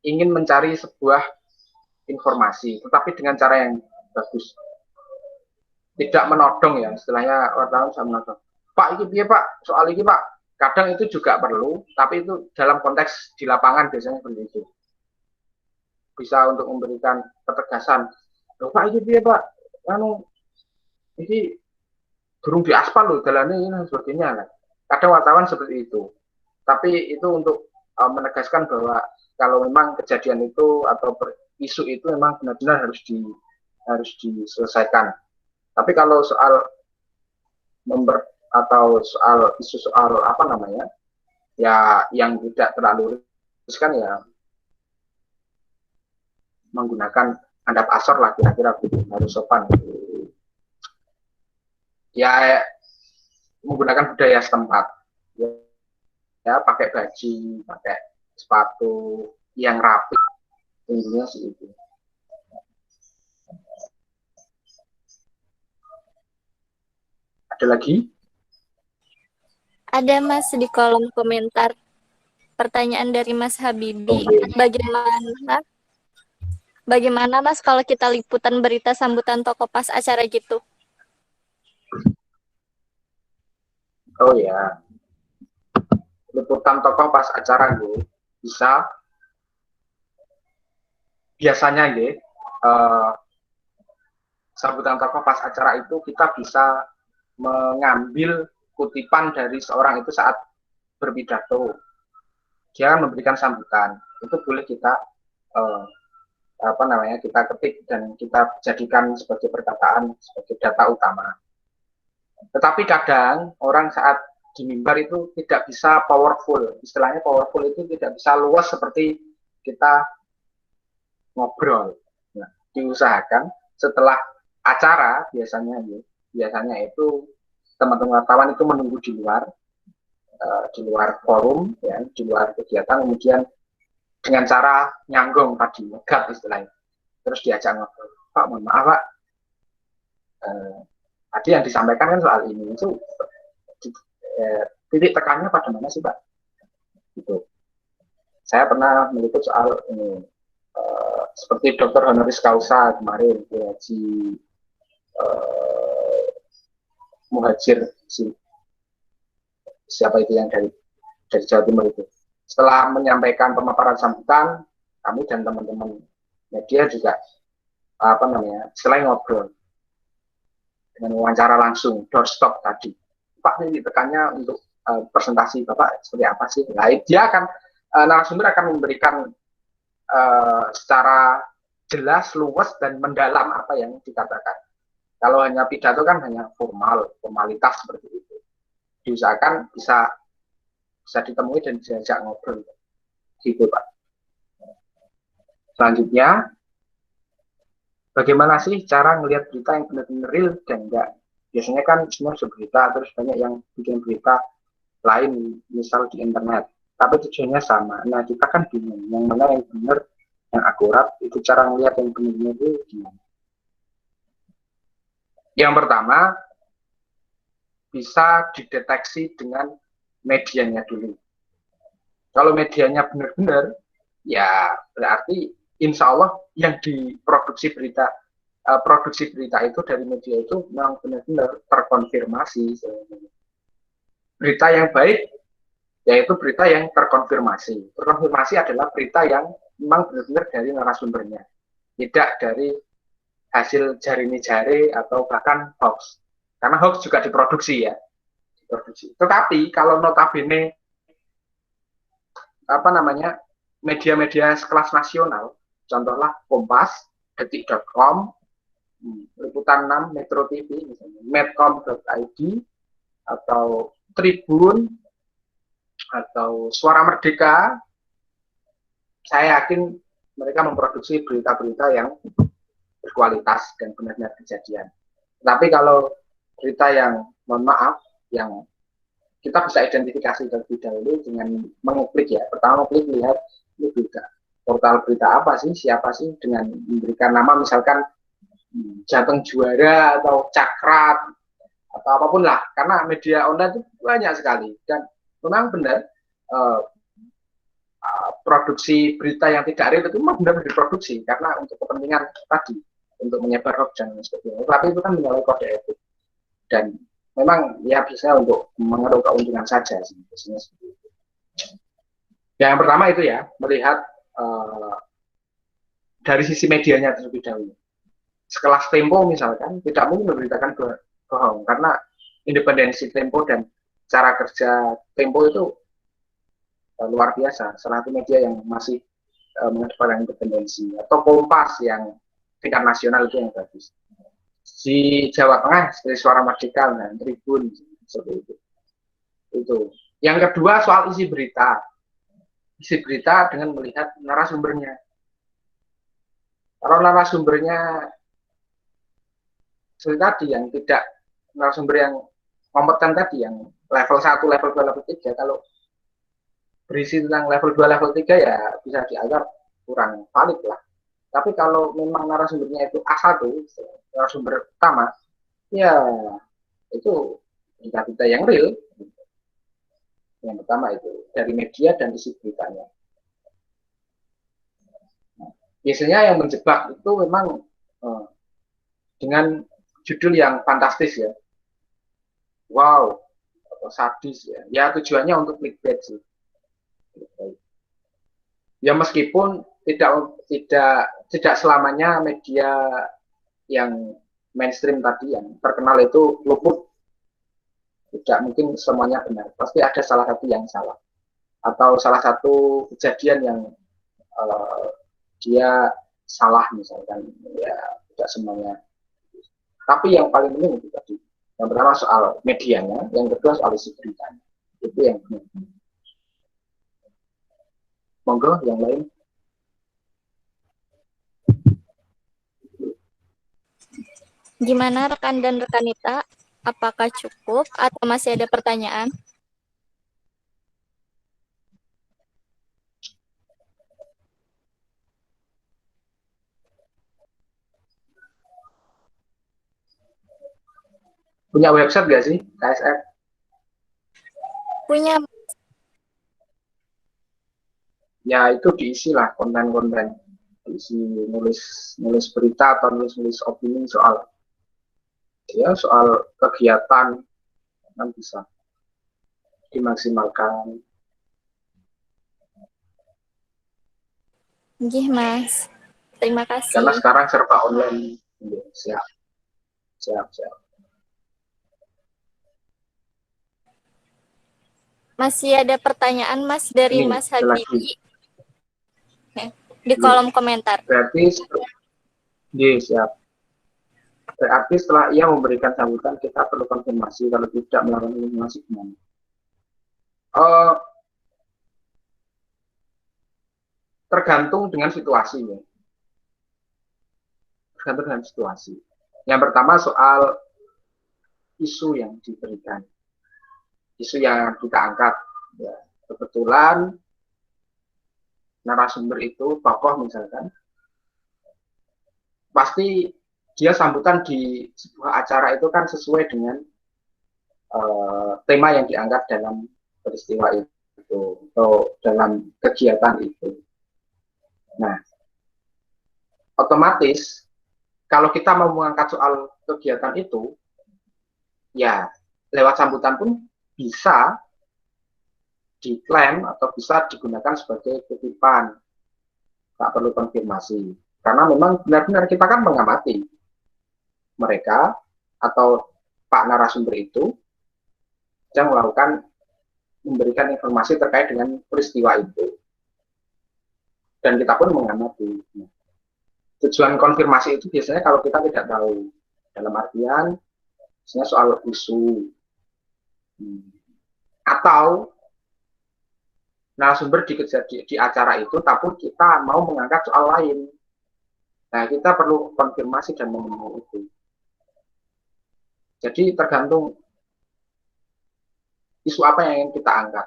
ingin mencari sebuah informasi, tetapi dengan cara yang bagus, tidak menodong ya, istilahnya wartawan bisa menodong. Pak, ini piye Pak, soal ini Pak, kadang itu juga perlu, tapi itu dalam konteks di lapangan biasanya seperti itu. Bisa untuk memberikan ketegasan. Loh Pak, ini piye Pak, ini durung di aspal loh, jalannya ini sebagainya. Kadang wartawan seperti itu. Tapi itu untuk menegaskan bahwa kalau memang kejadian itu atau isu itu memang benar-benar harus diselesaikan. Tapi kalau soal soal isu soal apa namanya, ya yang tidak terlalu riskan ya menggunakan adab asor lah kira-kira, harus sopan. Ya menggunakan budaya setempat. Ya pakai baju, pakai sepatu yang rapi, intinya sih itu. Ada lagi? Ada Mas di kolom komentar. Pertanyaan dari Mas Habibi. Bagaimana Mas kalau kita liputan berita sambutan tokoh pas acara gitu? Oh ya, liputan tokoh pas acara gue bisa biasanya ya sambutan tokoh pas acara itu kita bisa mengambil kutipan dari seorang itu saat berpidato. Dia memberikan sambutan, itu boleh kita kita ketik dan kita jadikan sebagai perkataan, sebagai data utama. Tetapi kadang orang saat di mimbar itu tidak bisa powerful, istilahnya powerful itu tidak bisa luas seperti kita ngobrol. Nah, diusahakan setelah acara biasanya itu teman-teman wartawan itu menunggu di luar forum, ya, di luar kegiatan, kemudian dengan cara nyanggong tadi, ngegat istilahnya, terus diajak ngobrol. Pak, mohon maaf Pak, tadi yang disampaikan kan soal ini itu titik tekannya pada mana sih Pak? Gitu. Saya pernah meliput soal ini, seperti Dr. honoris causa kemarin, Haji Muhajir, siapa itu yang dari Jawa Timur itu. Setelah menyampaikan pemaparan sambutan, kami dan teman-teman media juga selain ngobrol dengan wawancara langsung, doorstop tadi. Pak, ini tekannya untuk presentasi Bapak seperti apa sih? Nah, dia akan narasumber akan memberikan secara jelas, luwes dan mendalam apa yang dikatakan. Kalau hanya pidato kan hanya formalitas seperti itu. Diusahakan bisa ditemui dan diajak ngobrol. Gitu Pak. Selanjutnya, bagaimana sih cara ngelihat berita yang benar-benar real dan enggak? Biasanya kan semua berita, terus banyak yang bikin berita lain, misal di internet. Tapi tujuannya sama. Nah, kita kan bingung yang mana yang benar, yang akurat, itu cara ngelihat yang benar-benar real gimana? Yang pertama, bisa dideteksi dengan medianya dulu. Kalau medianya benar-benar, ya berarti insya Allah yang diproduksi produksi berita itu dari media itu memang benar-benar terkonfirmasi. Berita yang baik yaitu berita yang terkonfirmasi. Terkonfirmasi adalah berita yang memang benar-benar dari narasumbernya, tidak dari hasil jari-jari atau bahkan hoax. Karena hoax juga diproduksi ya. Tetapi kalau notabene media-media sekelas nasional, contohlah Kompas, Detik.com, Liputan 6, Metro TV, misalnya, Medcom.id, atau Tribun, atau Suara Merdeka, saya yakin mereka memproduksi berita-berita yang berkualitas dan benar-benar kejadian. Tapi kalau berita yang, mohon maaf, yang kita bisa identifikasi terlebih dahulu dengan mengklik ya. Pertama klik lihat ini berita. Portal berita apa sih, siapa sih, dengan memberikan nama misalkan Jateng Juara atau Cakrat atau apapun lah. Karena media online itu banyak sekali dan memang benar produksi berita yang tidak real itu memang benar diproduksi karena untuk kepentingan tadi, untuk menyebar hoax dan sebagainya. Tapi itu kan menyalahi kode etik dan memang ya biasanya untuk mengeruk keuntungan saja sih, biasanya seperti itu. Yang pertama itu ya, melihat dari sisi medianya terlebih dahulu. Sekelas Tempo misalkan tidak mungkin memberitakan bohong karena independensi Tempo dan cara kerja Tempo itu luar biasa. Salah satu media yang masih mengedepankan independensi, atau Kompas yang tingkat nasional itu yang bagus. Di Jawa Tengah seperti Suara Merdeka dan Tribun seperti itu. Yang kedua soal isi berita dengan melihat narasumbernya. Kalau narasumbernya seperti tadi yang tidak narasumber yang kompeten tadi, yang level 1, level 2, level 3, kalau berisi tentang level 2, level 3 ya bisa dianggap kurang valid lah. Tapi kalau memang narasumbernya itu A1, narasumber utama, ya itu berita-berita yang real. Yang pertama itu dari media dan isi beritanya. Biasanya yang menjebak itu memang dengan judul yang fantastis ya, wow, atau sadis ya. Ya tujuannya untuk clickbait sih. Ya meskipun tidak selamanya media yang mainstream tadi yang terkenal itu luput, tidak mungkin semuanya benar, pasti ada salah satu yang salah atau salah satu kejadian yang dia salah misalkan, ya tidak semuanya. Tapi yang paling penting itu tadi, yang pertama soal medianya, yang kedua soal isi beritanya, itu yang benar. Monggo yang lain. Gimana rekan dan rekanita? Apakah cukup atau masih ada pertanyaan? Punya website nggak sih KSF? Punya. Ya itu diisi lah konten-konten, diisi nulis berita atau nulis opini soal kegiatan, kan bisa dimaksimalkan. Nggih, Mas. Terima Karena kasih. sekarang serba online. Ya, siap. Masih ada pertanyaan, Mas, dari Ini Mas ada lagi. Habibi di kolom komentar. Berarti, siap. Berarti setelah ia memberikan sambutan, kita perlu konfirmasi. Kalau tidak melakukan konfirmasi, gimana? Tergantung dengan situasi. Ya. Tergantung dengan situasi. Yang pertama soal isu yang diberikan. Isu yang kita angkat. Ya. Kebetulan narasumber itu, tokoh misalkan, pasti dia sambutan di sebuah acara itu kan sesuai dengan tema yang diangkat dalam peristiwa itu atau dalam kegiatan itu. Nah, otomatis kalau kita mau mengangkat soal kegiatan itu, ya lewat sambutan pun bisa diklaim atau bisa digunakan sebagai kutipan. Tak perlu konfirmasi. Karena memang benar-benar kita kan mengamati mereka atau Pak narasumber itu yang memberikan informasi terkait dengan peristiwa itu. Dan kita pun mengamati. Tujuan konfirmasi itu biasanya kalau kita tidak tahu. Dalam artian, misalnya soal isu. Atau narasumber di acara itu, tapi kita mau mengangkat soal lain. Nah, kita perlu konfirmasi dan memenuhi itu. Jadi tergantung isu apa yang ingin kita angkat.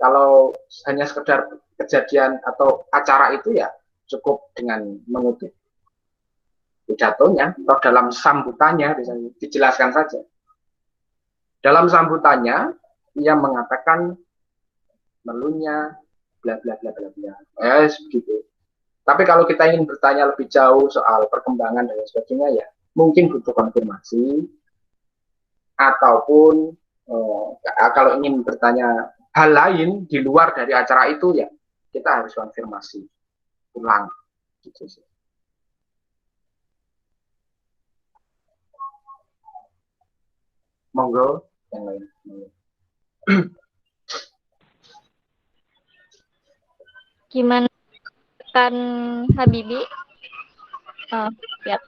Kalau hanya sekedar kejadian atau acara itu ya cukup dengan mengutip pidatonya atau dalam sambutannya dijelaskan saja. Dalam sambutannya ia mengatakan melunya bla bla bla bla bla. Begitu. Tapi kalau kita ingin bertanya lebih jauh soal perkembangan dan sebagainya ya mungkin butuh konfirmasi ataupun kalau ingin bertanya hal lain di luar dari acara itu ya kita harus konfirmasi ulang gitu sih. Monggo yang lain. Gimana kan Habibi? Siap.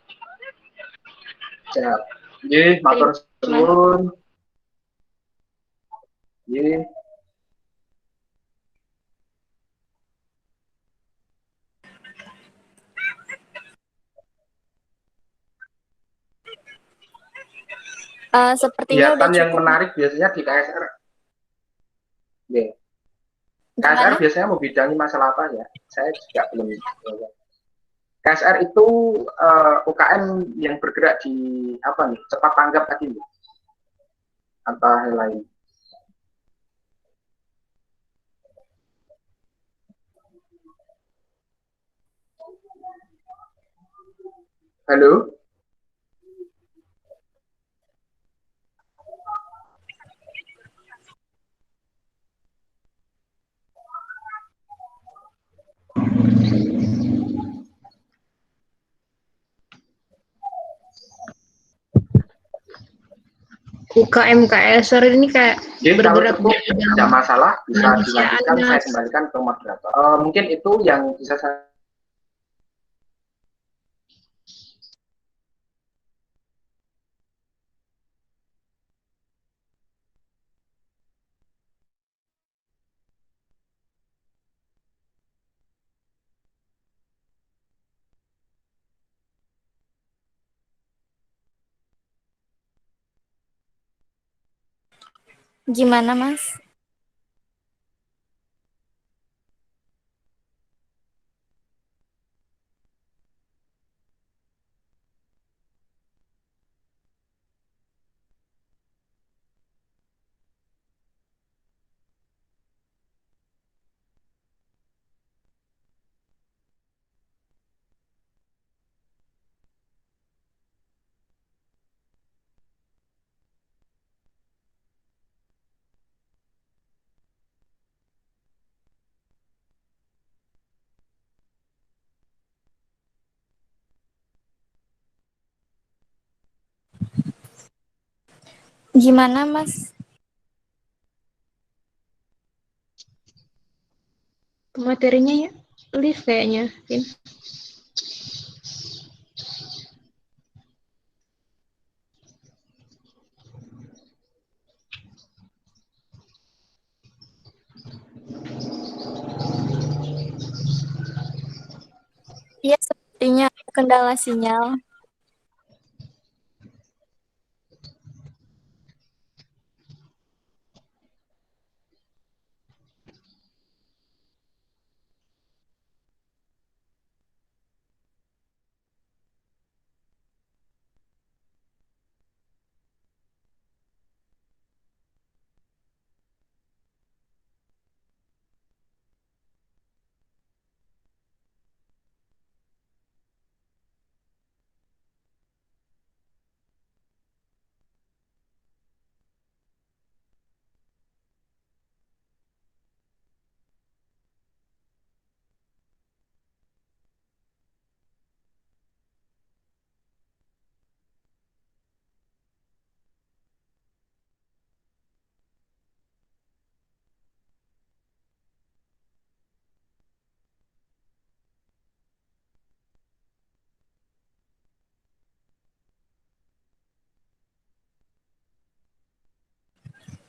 Siap. Nggih, matur suwun. Nggih. Sepertinya udah Kegiatan yang cukup. menarik biasanya di KSR. Yeah. KSR Gimana? biasanya membidangi masalah apa ya? Saya juga belum. KSR itu UKM yang bergerak di apa nih? Cepat tanggap tadi nih. Atau hal lain. Halo? UKM KSR ini kayak Jadi kalau bergerak cukup di bidang tidak masalah bisa kemanusiaan, dilanjutkan. Saya Mas. kembalikan ke moderator. Mungkin itu yang bisa saya. Gimana, Mas? Gimana, Mas? Materinya ya, lift kayaknya, Vin. Iya, sepertinya ada kendala sinyal.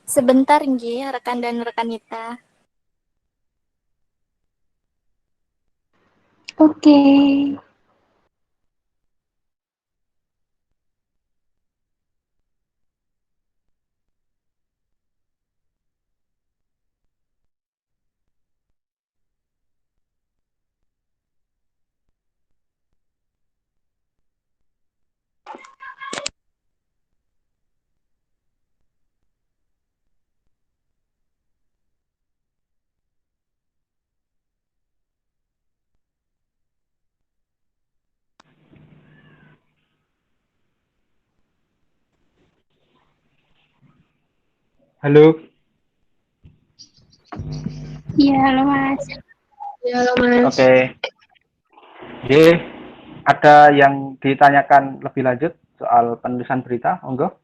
Sebentar, Nggih, rekan dan rekanita. Oke. Halo. Iya, halo Mas. Ya, halo Mas. Oke. Jadi ada yang ditanyakan lebih lanjut soal penulisan berita, monggo.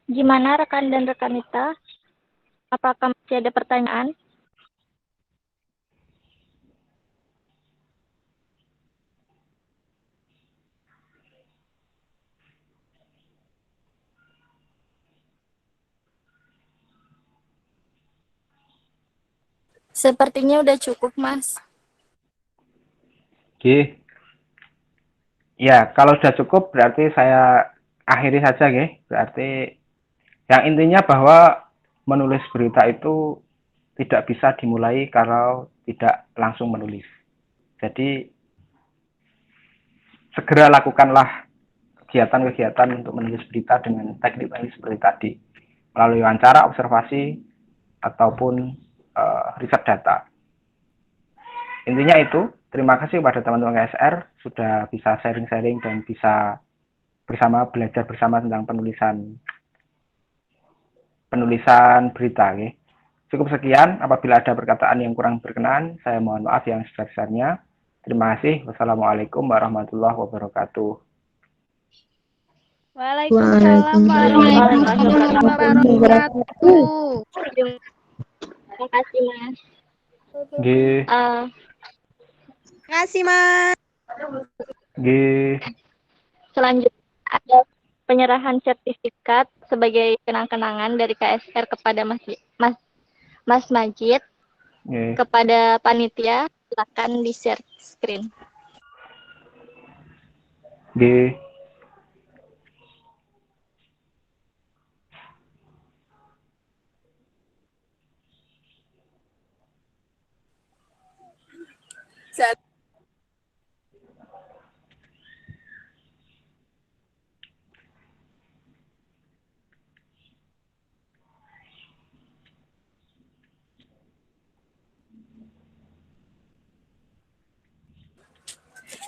Gimana rekan dan rekanita? Apakah masih ada pertanyaan? Sepertinya udah cukup, Mas. Oke. Ya, kalau sudah cukup berarti saya akhiri saja, nggih. Berarti yang intinya bahwa menulis berita itu tidak bisa dimulai kalau tidak langsung menulis. Jadi segera lakukanlah kegiatan-kegiatan untuk menulis berita dengan teknik-teknik seperti tadi, melalui wawancara, observasi, ataupun riset data. Intinya itu, terima kasih kepada teman-teman KSR sudah bisa sharing-sharing dan bisa bersama belajar bersama tentang penulisan berita. Okay. Cukup sekian, apabila ada perkataan yang kurang berkenan, saya mohon maaf yang sebesar-besarnya. Terima kasih. Wassalamualaikum warahmatullahi wabarakatuh. Waalaikumsalam warahmatullahi wabarakatuh. Terima kasih, Mas. Nggih. Terima kasih, Mas. Nggih. Selanjutnya ada penyerahan sertifikat sebagai kenang-kenangan dari KSR kepada Mas Majid. Nggih. Kepada panitia, silakan di-share screen. Nggih.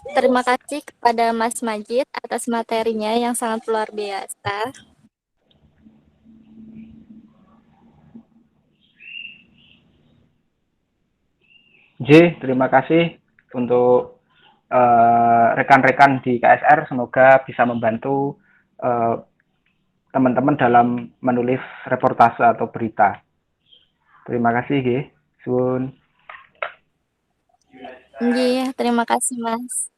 Terima kasih kepada Mas Majid atas materinya yang sangat luar biasa. J, terima kasih untuk rekan-rekan di KSR. Semoga bisa membantu teman-teman dalam menulis reportase atau berita. Terima kasih, G. Sun. Iya, terima kasih Mas.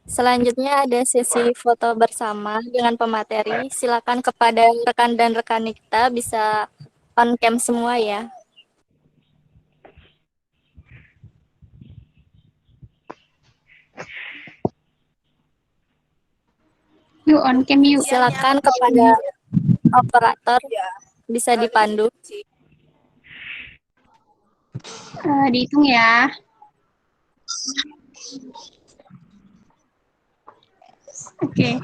Selanjutnya ada sesi foto bersama dengan pemateri. Silakan kepada rekan dan rekan kita bisa on cam semua ya. Yuk, on cam yuk. Silakan kepada operator bisa dipandu. Dihitung ya. Oke.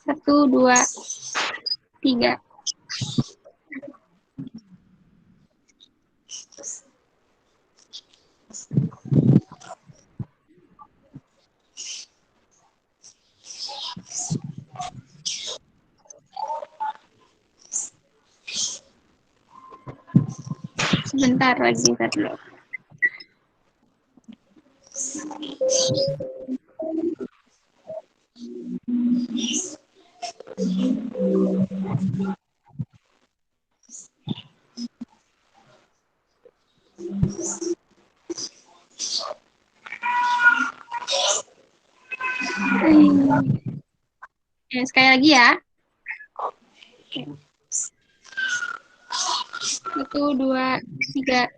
1, 2, 3. Sebentar lagi, ntar dulu. Ya, sekali lagi ya. 1, 2, 3.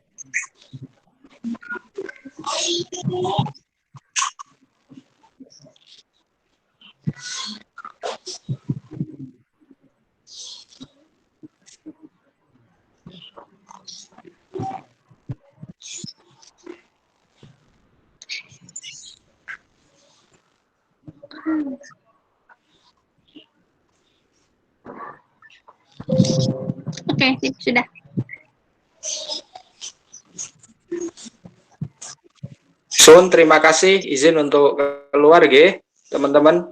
Oke, sip, sudah. Sun, terima kasih. Izin untuk keluar, G, teman-teman.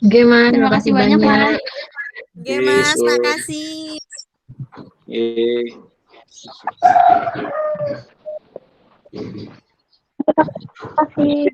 Oke, Mas. Terima kasih banyak, Mas. Oke, Mas, makasih. Terima kasih.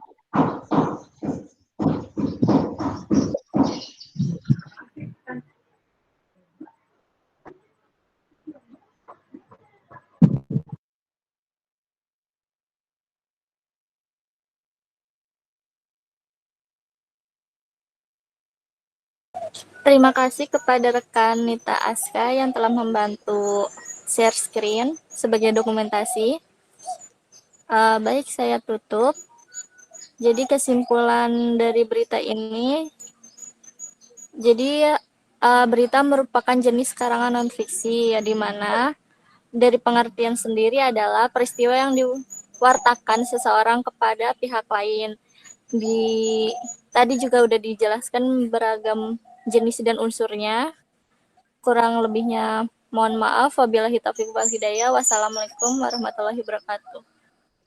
Terima kasih kepada rekan Nita Aska yang telah membantu share screen sebagai dokumentasi. Baik, saya tutup. Jadi kesimpulan dari berita ini, jadi berita merupakan jenis karangan non-fiksi, ya, di mana dari pengertian sendiri adalah peristiwa yang diwartakan seseorang kepada pihak lain. Tadi juga udah dijelaskan beragam jenis dan unsurnya. Kurang lebihnya mohon maaf. Wabillahi taufiq wal hidayah. Wassalamualaikum warahmatullahi wabarakatuh.